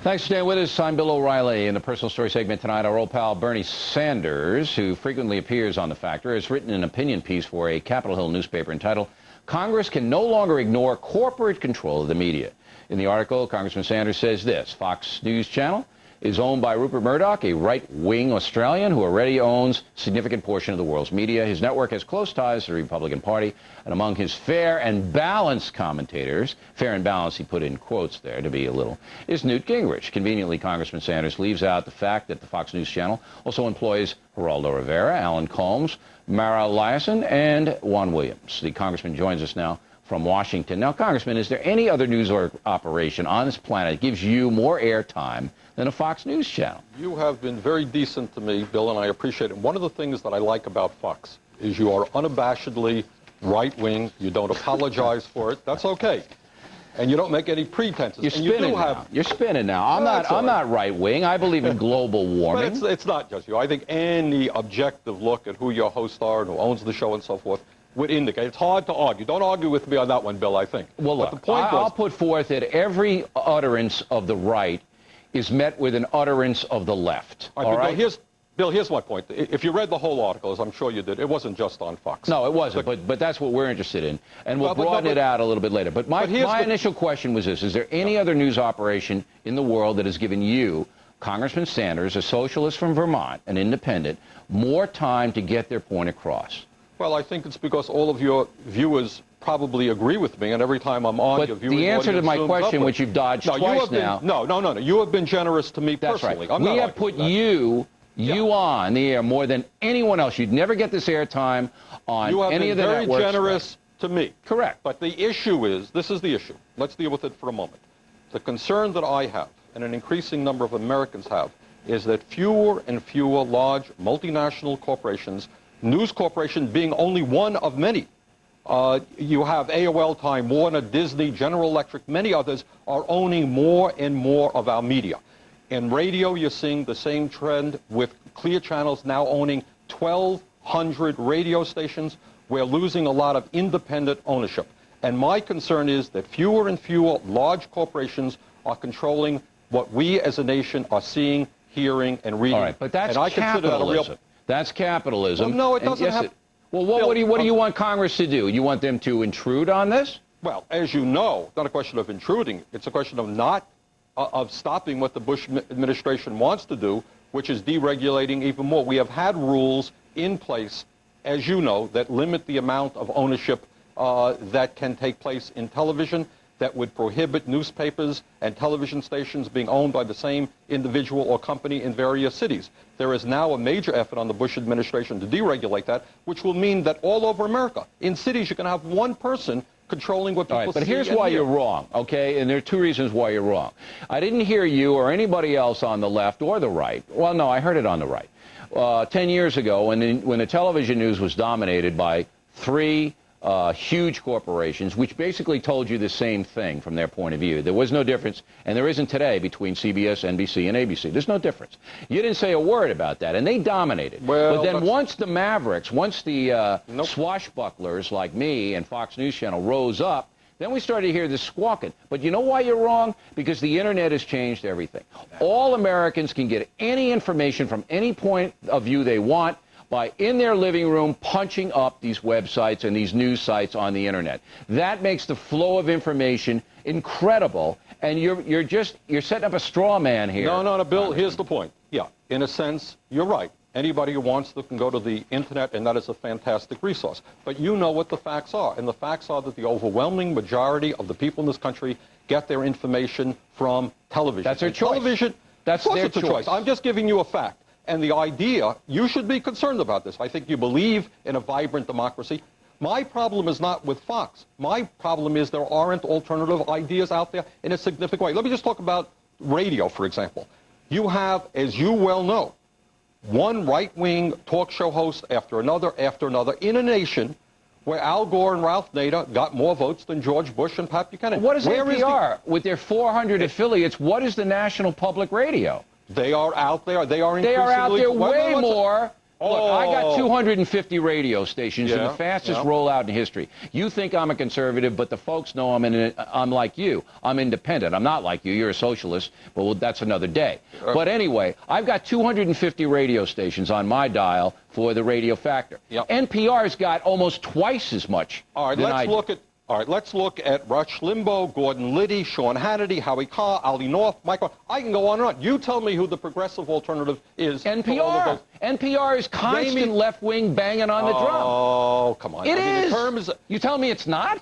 Thanks for staying with us. I'm Bill O'Reilly. In the personal story segment tonight, our old pal Bernie Sanders, who frequently appears on The Factor, has written an opinion piece for a Capitol Hill newspaper entitled, "Congress Can No Longer Ignore Corporate Control of the Media." In the article, Congressman Sanders says this: Fox News Channel is owned by Rupert Murdoch, a right-wing Australian who already owns a significant portion of the world's media. His network has close ties to the Republican Party, and among his fair and balanced commentators, fair and balanced he put in quotes there to be a little, is Newt Gingrich. Conveniently, Congressman Sanders leaves out the fact that the Fox News Channel also employs Geraldo Rivera, Alan Colmes, Mara Liasson, and Juan Williams. The congressman joins us now from Washington. Now, Congressman, is there any other news operation on this planet that gives you more airtime than a Fox News channel? You have been very decent to me, Bill, and I appreciate it. One of the things that I like about Fox is you are unabashedly right-wing. You don't apologize for it. That's okay. And you don't make any pretenses. You're spinning now. You're spinning now. I'm not right-wing. I believe in global warming. But it's not just you. I think any objective look at who your hosts are and who owns the show and so forth would indicate. It's hard to argue. Don't argue with me on that one, Bill, I think. Well, look, I'll put forth that every utterance of the right is met with an utterance of the left. All right? Bill, here's my point. If you read the whole article, as I'm sure you did, it wasn't just on Fox. No, it wasn't, but that's what we're interested in. And we'll broaden it out a little bit later. But my initial question was this: is there any other news operation in the world that has given you, Congressman Sanders, a socialist from Vermont, an independent, more time to get their point across? Well, I think it's because all of your viewers probably agree with me, and every time I'm on, your viewing the answer to my question, which you've dodged twice now. No. You have been generous to me personally. That's right. We have put you on the air more than anyone else. You'd never get this airtime on any of the networks. You have been very generous to me. Correct. But the issue is, this is the issue. Let's deal with it for a moment. The concern that I have, and an increasing number of Americans have, is that fewer and fewer large multinational corporations, News Corporation being only one of many. You have AOL, Time Warner, Disney, General Electric, many others are owning more and more of our media. In radio, you're seeing the same trend with Clear Channels now owning 1,200 radio stations. We're losing a lot of independent ownership. And my concern is that fewer and fewer large corporations are controlling what we as a nation are seeing, hearing, and reading. All right, but that's and I consider that a real... capitalism. That's capitalism. Well, no, it doesn't have... Well, what do you want Congress to do? You want them to intrude on this? Well, as you know, it's not a question of intruding. It's a question of stopping what the Bush administration wants to do, which is deregulating even more. We have had rules in place, as you know, that limit the amount of ownership that can take place in television, that would prohibit newspapers and television stations being owned by the same individual or company in various cities. There is now a major effort on the Bush administration to deregulate that, which will mean that all over America, in cities, you can have one person controlling what people see. But here's why you're wrong, okay? And there are two reasons why you're wrong. I didn't hear you or anybody else on the left or the right. Well, no, I heard it on the right. 10 years ago, when the television news was dominated by three huge corporations, which basically told you the same thing from their point of view. There was no difference, and there isn't today, between CBS, NBC, and ABC. There's no difference. You didn't say a word about that, and they dominated. Well, but then once the Mavericks, once the swashbucklers like me and Fox News Channel rose up, then we started to hear this squawking. But you know why you're wrong? Because the Internet has changed everything. All Americans can get any information from any point of view they want by, in their living room, punching up these websites and these news sites on the Internet. That makes the flow of information incredible, and you're setting up a straw man here. No, Bill, here's the point. Yeah, in a sense, you're right. Anybody who wants to can go to the Internet, and that is a fantastic resource. But you know what the facts are, and the facts are that the overwhelming majority of the people in this country get their information from television. That's their choice. Television, that's of course their it's a choice. I'm just giving you a fact. And the idea, you should be concerned about this. I think you believe in a vibrant democracy. My problem is not with Fox. My problem is there aren't alternative ideas out there in a significant way. Let me just talk about radio, for example. You have, as you well know, one right-wing talk show host after another in a nation where Al Gore and Ralph Nader got more votes than George Bush and Pat Buchanan. What is NPR? With their 400 affiliates, what is the National Public Radio? They are out there. They are increasingly... They are out there way more. Oh. Look, I got 250 radio stations in the fastest rollout in history. You think I'm a conservative, but the folks know I'm like you. I'm independent. I'm not like you. You're a socialist. Well, that's another day. But anyway, I've got 250 radio stations on my dial for the Radio Factor. NPR's got almost twice as much. All right, let's look at Rush Limbaugh, Gordon Liddy, Sean Hannity, Howie Carr, Ali North, Michael. I can go on and on. You tell me who the progressive alternative is. NPR. NPR is constant left-wing banging on the drum. Oh, come on. It is. You tell me it's not?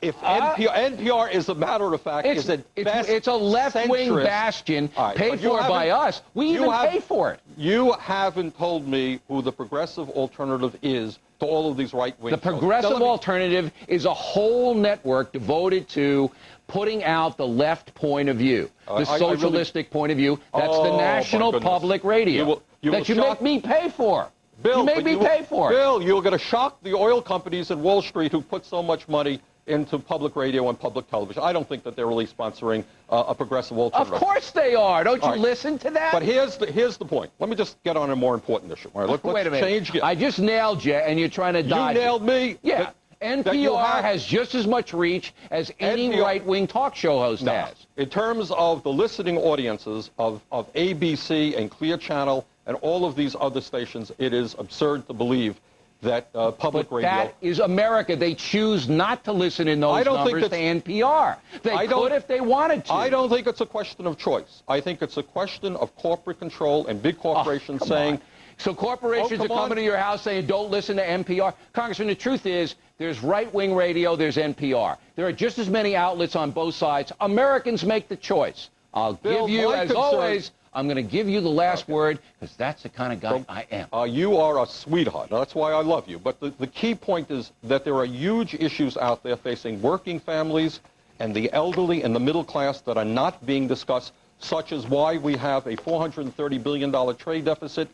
If NPR is a matter of fact, it's a left-wing bastion paid for by us. We even pay for it. You haven't told me who the progressive alternative is to all of these right-wing. The progressive alternative is a whole network devoted to putting out the left point of view, the socialistic point of view. That's the National Public Radio that you make me pay for. Bill, you made me pay for it. Bill, you're going to shock the oil companies in Wall Street who put so much money into public radio and public television. I don't think that they're really sponsoring a progressive alternative. Of course they are. Don't you listen to that? But here's the point. Let me just get on a more important issue. All right, let's wait a minute. Change. I just nailed you, and you're trying to dodge. You nailed me. Yeah. NPR has just as much reach as any right-wing talk show host has. In terms of the listening audiences of ABC and Clear Channel and all of these other stations, it is absurd to believe that public radio... that is America. They choose not to listen in those numbers to NPR. They could if they wanted to. I don't think it's a question of choice. I think it's a question of corporate control and big corporations saying... So corporations are coming to your house saying, don't listen to NPR. Congressman, the truth is, there's right-wing radio, there's NPR. There are just as many outlets on both sides. Americans make the choice. I'll give you, as always... I'm going to give you the last word, because that's the kind of guy I am. You are a sweetheart. That's why I love you. But the key point is that there are huge issues out there facing working families and the elderly and the middle class that are not being discussed, such as why we have a $430 billion trade deficit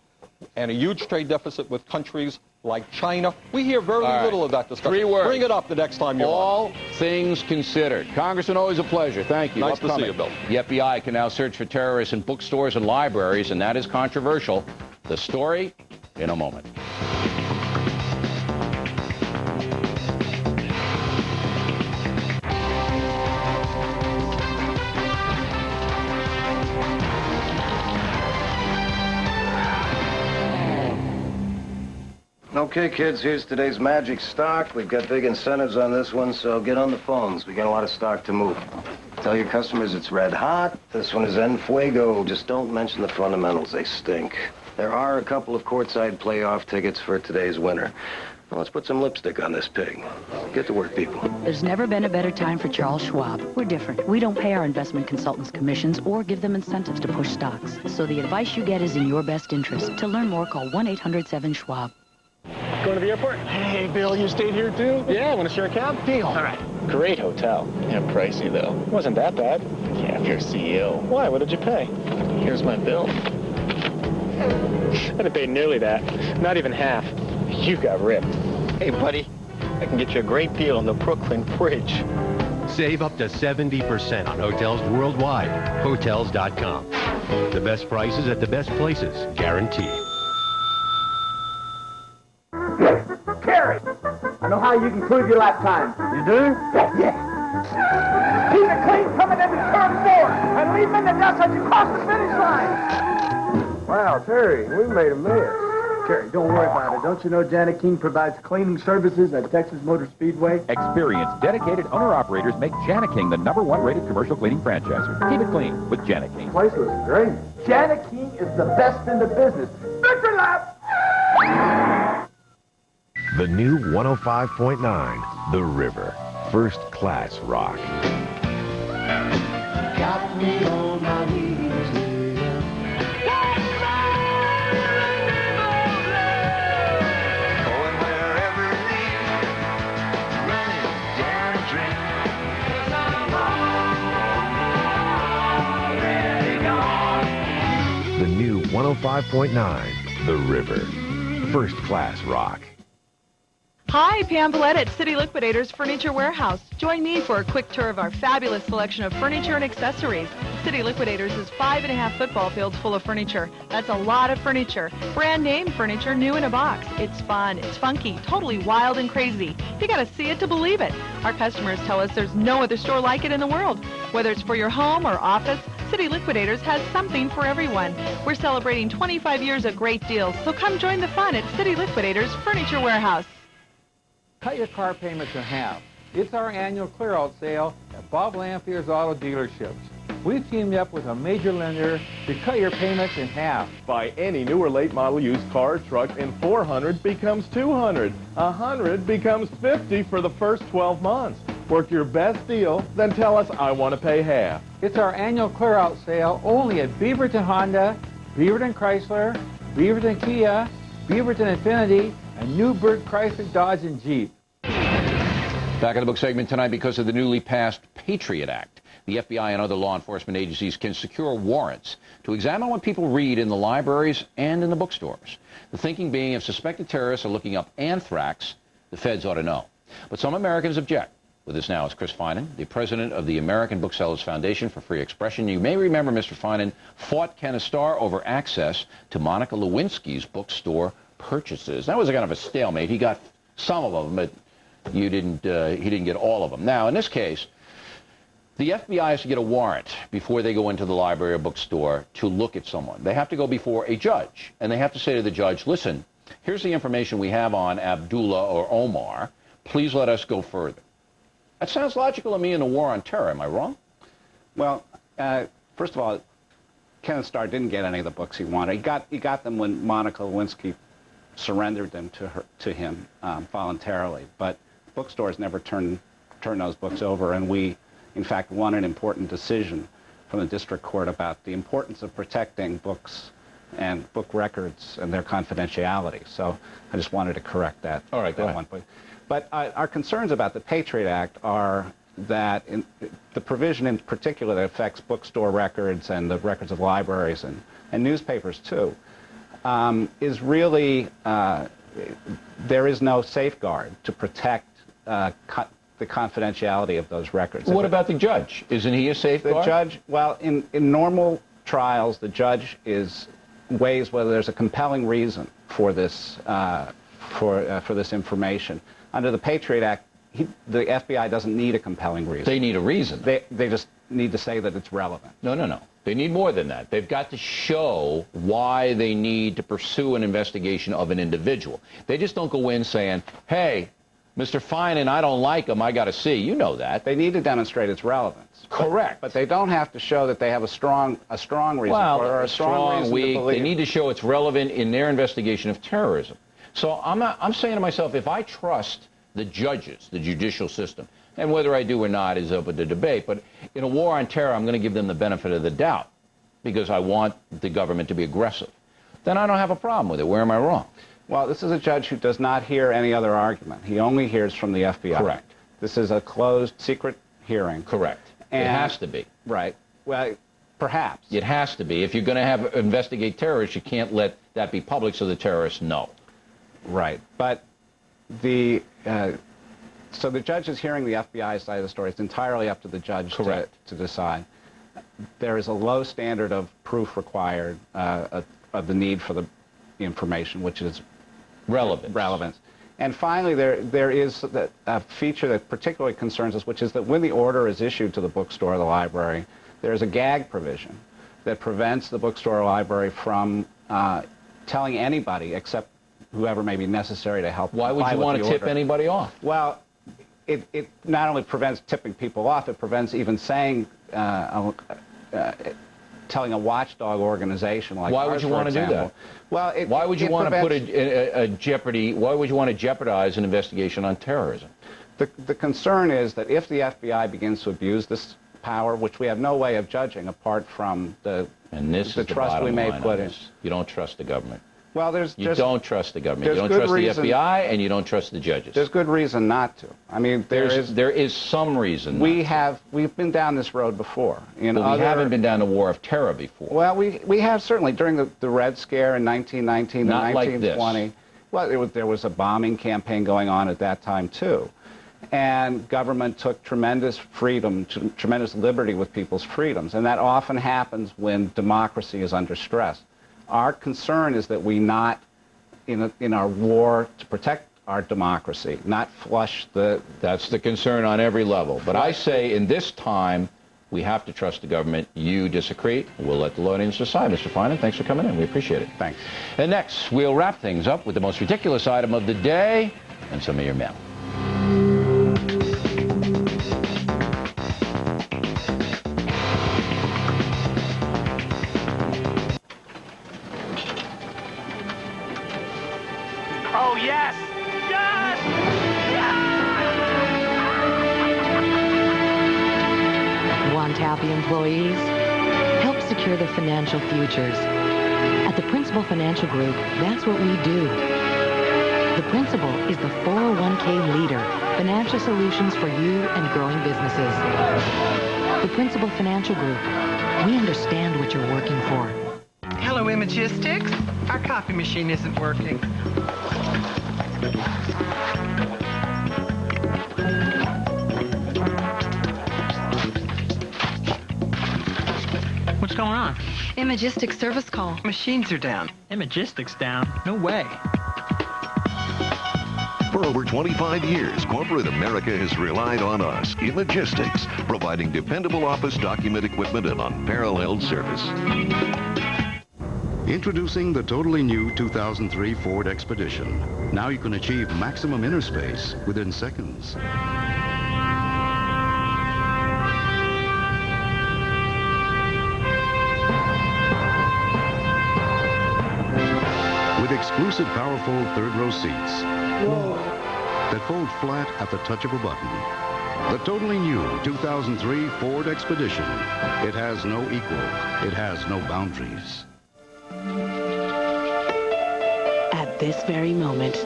and a huge trade deficit with countries like China. We hear very little of that discussion. 3 words. Bring it up the next time you're All on. things considered. Congressman, always a pleasure. Thank you. Nice to see Upcoming. you, Bill. The FBI can now search for terrorists in bookstores and libraries, and that is controversial. The story in a moment. Okay, kids, here's today's magic stock. We've got big incentives on this one, so get on the phones. We got a lot of stock to move. Tell your customers it's red hot. This one is en fuego. Just don't mention the fundamentals. They stink. There are a couple of courtside playoff tickets for today's winner. Now, let's put some lipstick on this pig. Get to work, people. There's never been a better time for Charles Schwab. We're different. We don't pay our investment consultants commissions or give them incentives to push stocks. So the advice you get is in your best interest. To learn more, call 1-800-7-SCHWAB. Going to the airport? Hey, Bill, you stayed here too? Yeah, want to share a cab? Deal. All right. Great hotel. Yeah, pricey though. Wasn't that bad. Yeah, if you're a CEO. Why? What did you pay? Here's my bill. I'd have paid nearly that. Not even half. You got ripped. Hey, buddy, I can get you a great deal on the Brooklyn Bridge. Save up to 70% on hotels worldwide. Hotels.com. The best prices at the best places, guaranteed. Carrie, I know how you can prove your lifetime. You do? Yeah. Keep it clean coming into turn 4 and leave them in the dust as you cross the finish line. Wow, Terry, we made a mess. Terry, don't worry about it. Don't you know Janet King provides cleaning services at Texas Motor Speedway? Experienced, dedicated owner-operators make Janet King the #1 rated commercial cleaning franchisor. Keep it clean with Janet King. The place was great. Janet King is the best in the business. Victory lap! The new 105.9, The River. First class rock. Got me on my knees. The new 105.9, The River. First class rock. Hi, Pam Paulette at City Liquidators Furniture Warehouse. Join me for a quick tour of our fabulous selection of furniture and accessories. City Liquidators is 5.5 football fields full of furniture. That's a lot of furniture. Brand name furniture, new in a box. It's fun, it's funky, totally wild and crazy. You gotta see it to believe it. Our customers tell us there's no other store like it in the world. Whether it's for your home or office, City Liquidators has something for everyone. We're celebrating 25 years of great deals, so come join the fun at City Liquidators Furniture Warehouse. Cut your car payments in half. It's our annual clear-out sale at Bob Lanfear's Auto Dealerships. We've teamed up with a major lender to cut your payments in half. Buy any new or late model used car or truck and $400 becomes $200. $100 becomes $50 for the first 12 months. Work your best deal, then tell us I want to pay half. It's our annual clear-out sale only at Beaverton Honda, Beaverton Chrysler, Beaverton Kia, Beaverton Infiniti, and Newburgh Chrysler Dodge and Jeep. Back in the book segment tonight, because of the newly passed Patriot Act, the FBI and other law enforcement agencies can secure warrants to examine what people read in the libraries and in the bookstores. The thinking being if suspected terrorists are looking up anthrax, the feds ought to know. But some Americans object. With us now is Chris Finan, the president of the American Booksellers Foundation for Free Expression. You may remember Mr. Finan fought Kenneth Starr over access to Monica Lewinsky's bookstore purchases. That was a kind of a stalemate. He got some of them, but he didn't get all of them. Now, in this case, the FBI has to get a warrant before they go into the library or bookstore to look at someone. They have to go before a judge, and they have to say to the judge, listen, here's the information we have on Abdullah or Omar. Please let us go further. That sounds logical to me in a war on terror. Am I wrong? Well, first of all, Kenneth Starr didn't get any of the books he wanted. He got them when Monica Lewinsky surrendered them to him voluntarily. But bookstores never turn those books over, and we, in fact, won an important decision from the district court about the importance of protecting books and book records and their confidentiality. So I just wanted to correct that. All right, go ahead. One point. But our concerns about the Patriot Act are that the provision in particular that affects bookstore records and the records of libraries and newspapers too, is really there is no safeguard to protect the confidentiality of those records. What about the judge? Isn't he a safeguard? The judge, well, in normal trials, the judge weighs whether there's a compelling reason for this for this information. Under the Patriot Act, the FBI doesn't need a compelling reason. They need a reason. They just need to say that it's relevant. No. They need more than that. They've got to show why they need to pursue an investigation of an individual. They just don't go in saying, hey, Mr. Finan, I don't like him, I got to see. You know that. They need to demonstrate its relevance. Correct. But they don't have to show that they have a strong reason well, for it, or a strong reason weak. to believe. They need to show it's relevant in their investigation of terrorism. So I'm saying to myself, if I trust the judges, the judicial system, and whether I do or not is open to debate, but in a war on terror, I'm going to give them the benefit of the doubt because I want the government to be aggressive. Then I don't have a problem with it. Where am I wrong? Well, this is a judge who does not hear any other argument. He only hears from the FBI. Correct. This is a closed, secret hearing. Correct. And, it has to be. Right. Well, perhaps. It has to be. If you're going to investigate terrorists, you can't let that be public so the terrorists know. Right. But so the judge is hearing the FBI side of the story. It's entirely up to the judge to decide. There is a low standard of proof required of the need for the information, which is relevance. And finally, there is a feature that particularly concerns us, which is that when the order is issued to the bookstore or the library, there's a gag provision that prevents the bookstore or library from telling anybody except whoever may be necessary to help. Why would you want to tip anybody off? Well, it not only prevents tipping people off, it prevents even saying, telling a watchdog organization like Why ours, would you want to do that? Well, why would you want to put a jeopardy? Why would you want to jeopardize an investigation on terrorism? The concern is that if the FBI begins to abuse this power, which we have no way of judging apart from the trust we may put in. You don't trust the government. Well, you don't trust the government. You don't trust the FBI, and you don't trust the judges. There's good reason not to. I mean, there is some reason. We've been down this road before. But we haven't been down the war of terror before. Well, we have certainly during the Red Scare in 1919 not and 1920. Like this. Well, there was a bombing campaign going on at that time too, and government took tremendous freedom, tremendous liberty with people's freedoms, and that often happens when democracy is under stress. Our concern is that we not, in our war to protect our democracy, not flush the... That's the concern on every level. But I say in this time, we have to trust the government. You disagree. We'll let the audience decide. Mr. Finan, thanks for coming in. We appreciate it. Thanks. And next, we'll wrap things up with the most ridiculous item of the day and some of your mail. Oh, yes! Yes! Want happy employees? Help secure their financial futures. At the Principal Financial Group, that's what we do. The Principal is the 401k leader, financial solutions for you and growing businesses. The Principal Financial Group, we understand what you're working for. Hello, Imagistics. Our coffee machine isn't working. What's going on? Imagistics service call. Machines are down. Imagistics down? No way. For over 25 years, corporate America has relied on us, Imagistics, providing dependable office document equipment and unparalleled service. Introducing the totally new 2003 Ford Expedition. Now you can achieve maximum inner space within seconds. With exclusive powerful third-row seats that fold flat at the touch of a button. The totally new 2003 Ford Expedition. It has no equal. It has no boundaries. At this very moment,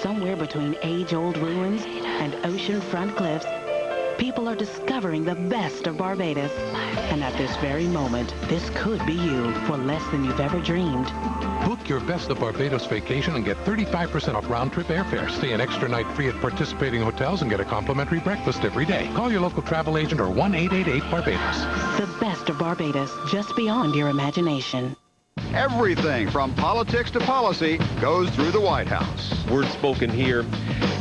somewhere between age-old ruins and oceanfront cliffs, People are discovering the best of Barbados. And at this very moment, this could be you for less than you've ever dreamed. Book your Best of Barbados vacation and get 35% off round-trip airfare. Stay an extra night free at participating hotels and get a complimentary breakfast every day. Call your local travel agent or 1-888-BARBADOS. The best of Barbados, just beyond your imagination. Everything from politics to policy goes through the White House. Words spoken here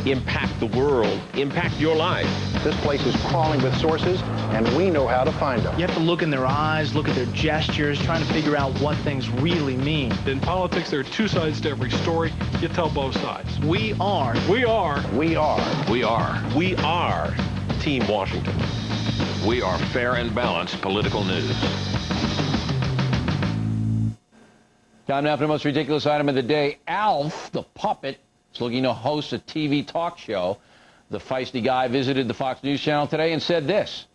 impact the world, impact your life. This place is crawling with sources, and we know how to find them. You have to look in their eyes, look at their gestures, trying to figure out what things really mean. In politics, there are two sides to every story. You tell both sides. We are Team Washington. We are fair and balanced political news. Time now for the most ridiculous item of the day. Alf, the puppet, is looking to host a TV talk show. The feisty guy visited the Fox News Channel today and said this.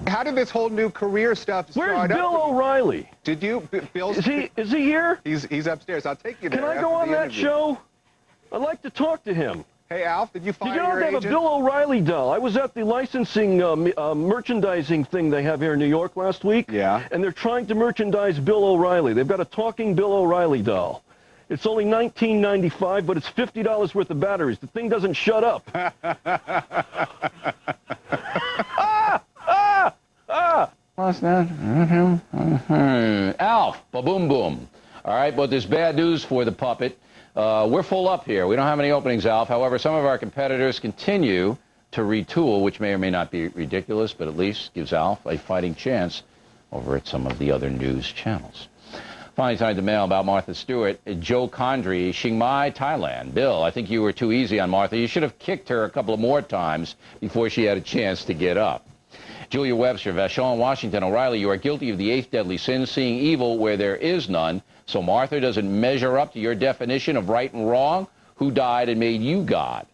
How did this whole new career stuff start? Where's Bill O'Reilly? Did you, Bill? Is he here? He's upstairs. I'll take you there. Can I go on that show? I'd like to talk to him. Hey, Alf, did you find your agent? agent? They have a Bill O'Reilly doll. I was at the licensing merchandising thing they have here in New York last week. Yeah. And they're trying to merchandise Bill O'Reilly. They've got a talking Bill O'Reilly doll. It's only $19.95, but it's $50 worth of batteries. The thing doesn't shut up. What's that? Alf, ba-boom boom. All right, but there's bad news for the puppet. We're full up here. We don't have any openings, Alf. However, some of our competitors continue to retool, which may or may not be ridiculous, but at least gives Alf a fighting chance over at some of the other news channels. Finally, time to mail about Martha Stewart. Joe Condry, Chiang Mai, Thailand. Bill, I think you were too easy on Martha. You should have kicked her a couple of more times before she had a chance to get up. Julia Webster, Vashon, Washington, O'Reilly, you are guilty of the 8th deadly sin, seeing evil where there is none. So Martha doesn't measure up to your definition of right and wrong. Who died and made you God?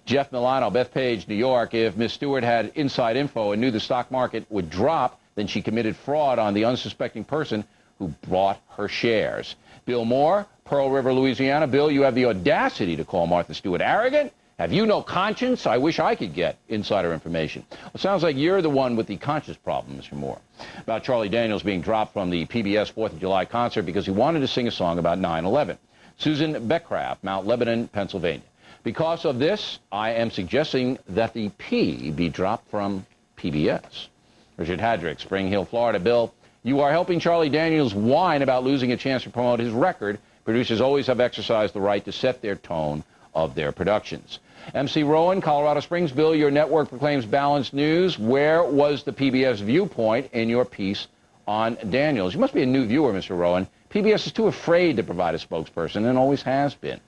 Jeff Milano, Bethpage, New York. If Miss Stewart had inside info and knew the stock market would drop, then she committed fraud on the unsuspecting person who bought her shares. Bill Moore, Pearl River, Louisiana. Bill, you have the audacity to call Martha Stewart arrogant. Have you no conscience? I wish I could get insider information. Well, it sounds like you're the one with the conscience problem, Mr. Moore. About Charlie Daniels being dropped from the PBS 4th of July concert because he wanted to sing a song about 9/11. Susan Beckcraft, Mount Lebanon, Pennsylvania. Because of this, I am suggesting that the P be dropped from PBS. Richard Hadrick, Spring Hill, Florida. Bill, you are helping Charlie Daniels whine about losing a chance to promote his record. Producers always have exercised the right to set their tone of their productions. MC Rowan, Colorado Springs. Bill, your network proclaims balanced news. Where was the PBS viewpoint in your piece on Daniels? You must be a new viewer, Mr. Rowan. PBS is too afraid to provide a spokesperson and always has been.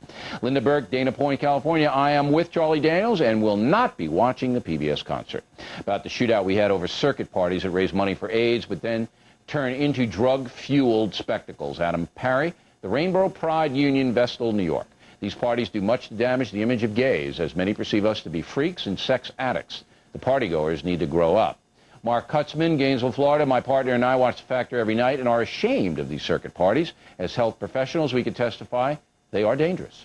Linda Burke, Dana Point, California. I am with Charlie Daniels and will not be watching the PBS concert. About the shootout we had over circuit parties that raised money for AIDS but then turn into drug-fueled spectacles. Adam Parry, the Rainbow Pride Union, Vestal, New York. These parties do much to damage the image of gays, as many perceive us to be freaks and sex addicts. The partygoers need to grow up. Mark Kutzman, Gainesville, Florida. My partner and I watch The Factor every night and are ashamed of these circuit parties. As health professionals, we can testify they are dangerous.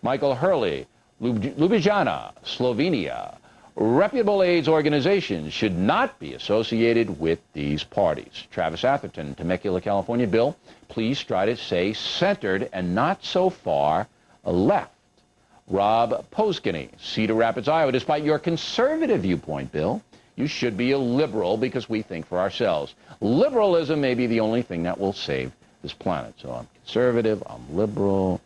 Michael Hurley, Ljubljana, Slovenia. Reputable AIDS organizations should not be associated with these parties. Travis Atherton, Temecula, California. Bill, please try to stay centered and not so far left. Rob Poskany, Cedar Rapids, Iowa. Despite your conservative viewpoint, Bill, you should be a liberal because we think for ourselves. Liberalism may be the only thing that will save this planet. So I'm conservative, I'm liberal.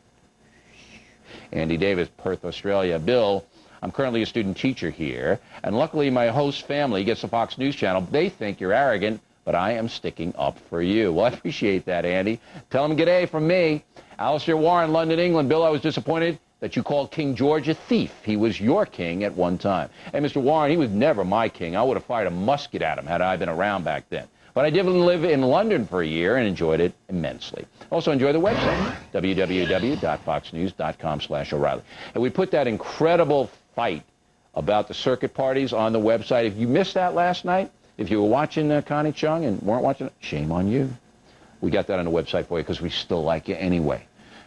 Andy Davis, Perth, Australia. Bill, I'm currently a student teacher here, and luckily my host family gets the Fox News Channel. They think you're arrogant, but I am sticking up for you. Well, I appreciate that, Andy. Tell them g'day from me. Alistair Warren, London, England. Bill, I was disappointed that you called King George a thief. He was your king at one time. And Mr. Warren, he was never my king. I would have fired a musket at him had I been around back then. But I did live in London for a year and enjoyed it immensely. Also enjoy the website, www.foxnews.com/O'Reilly. And we put that incredible fight about the circuit parties on the website. If you missed that last night, if you were watching Connie Chung and weren't watching it, shame on you. We got that on the website for you because we still like you anyway.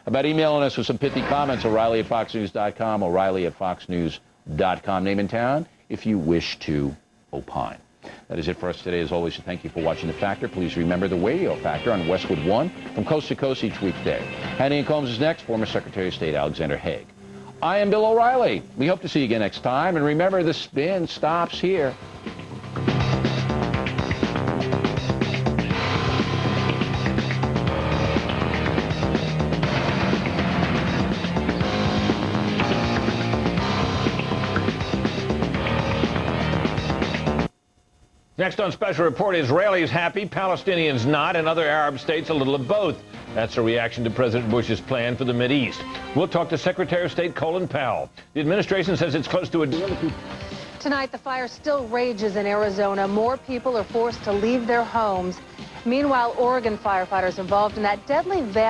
About emailing us with some pithy comments, O'Reilly@foxnews.com, O'Reilly@foxnews.com. Name and town, if you wish to opine. That is it for us today. As always, thank you for watching The Factor. Please remember the Radio Factor on Westwood One from coast to coast each weekday. Hannity and Combs is next. Former Secretary of State Alexander Haig. I am Bill O'Reilly. We hope to see you again next time. And remember, the spin stops here. Next on Special Report, Israelis happy, Palestinians not, and other Arab states a little of both. That's a reaction to President Bush's plan for the Mideast. We'll talk to Secretary of State Colin Powell. The administration says it's close to a deal. Tonight, the fire still rages in Arizona. More people are forced to leave their homes. Meanwhile, Oregon firefighters involved in that deadly van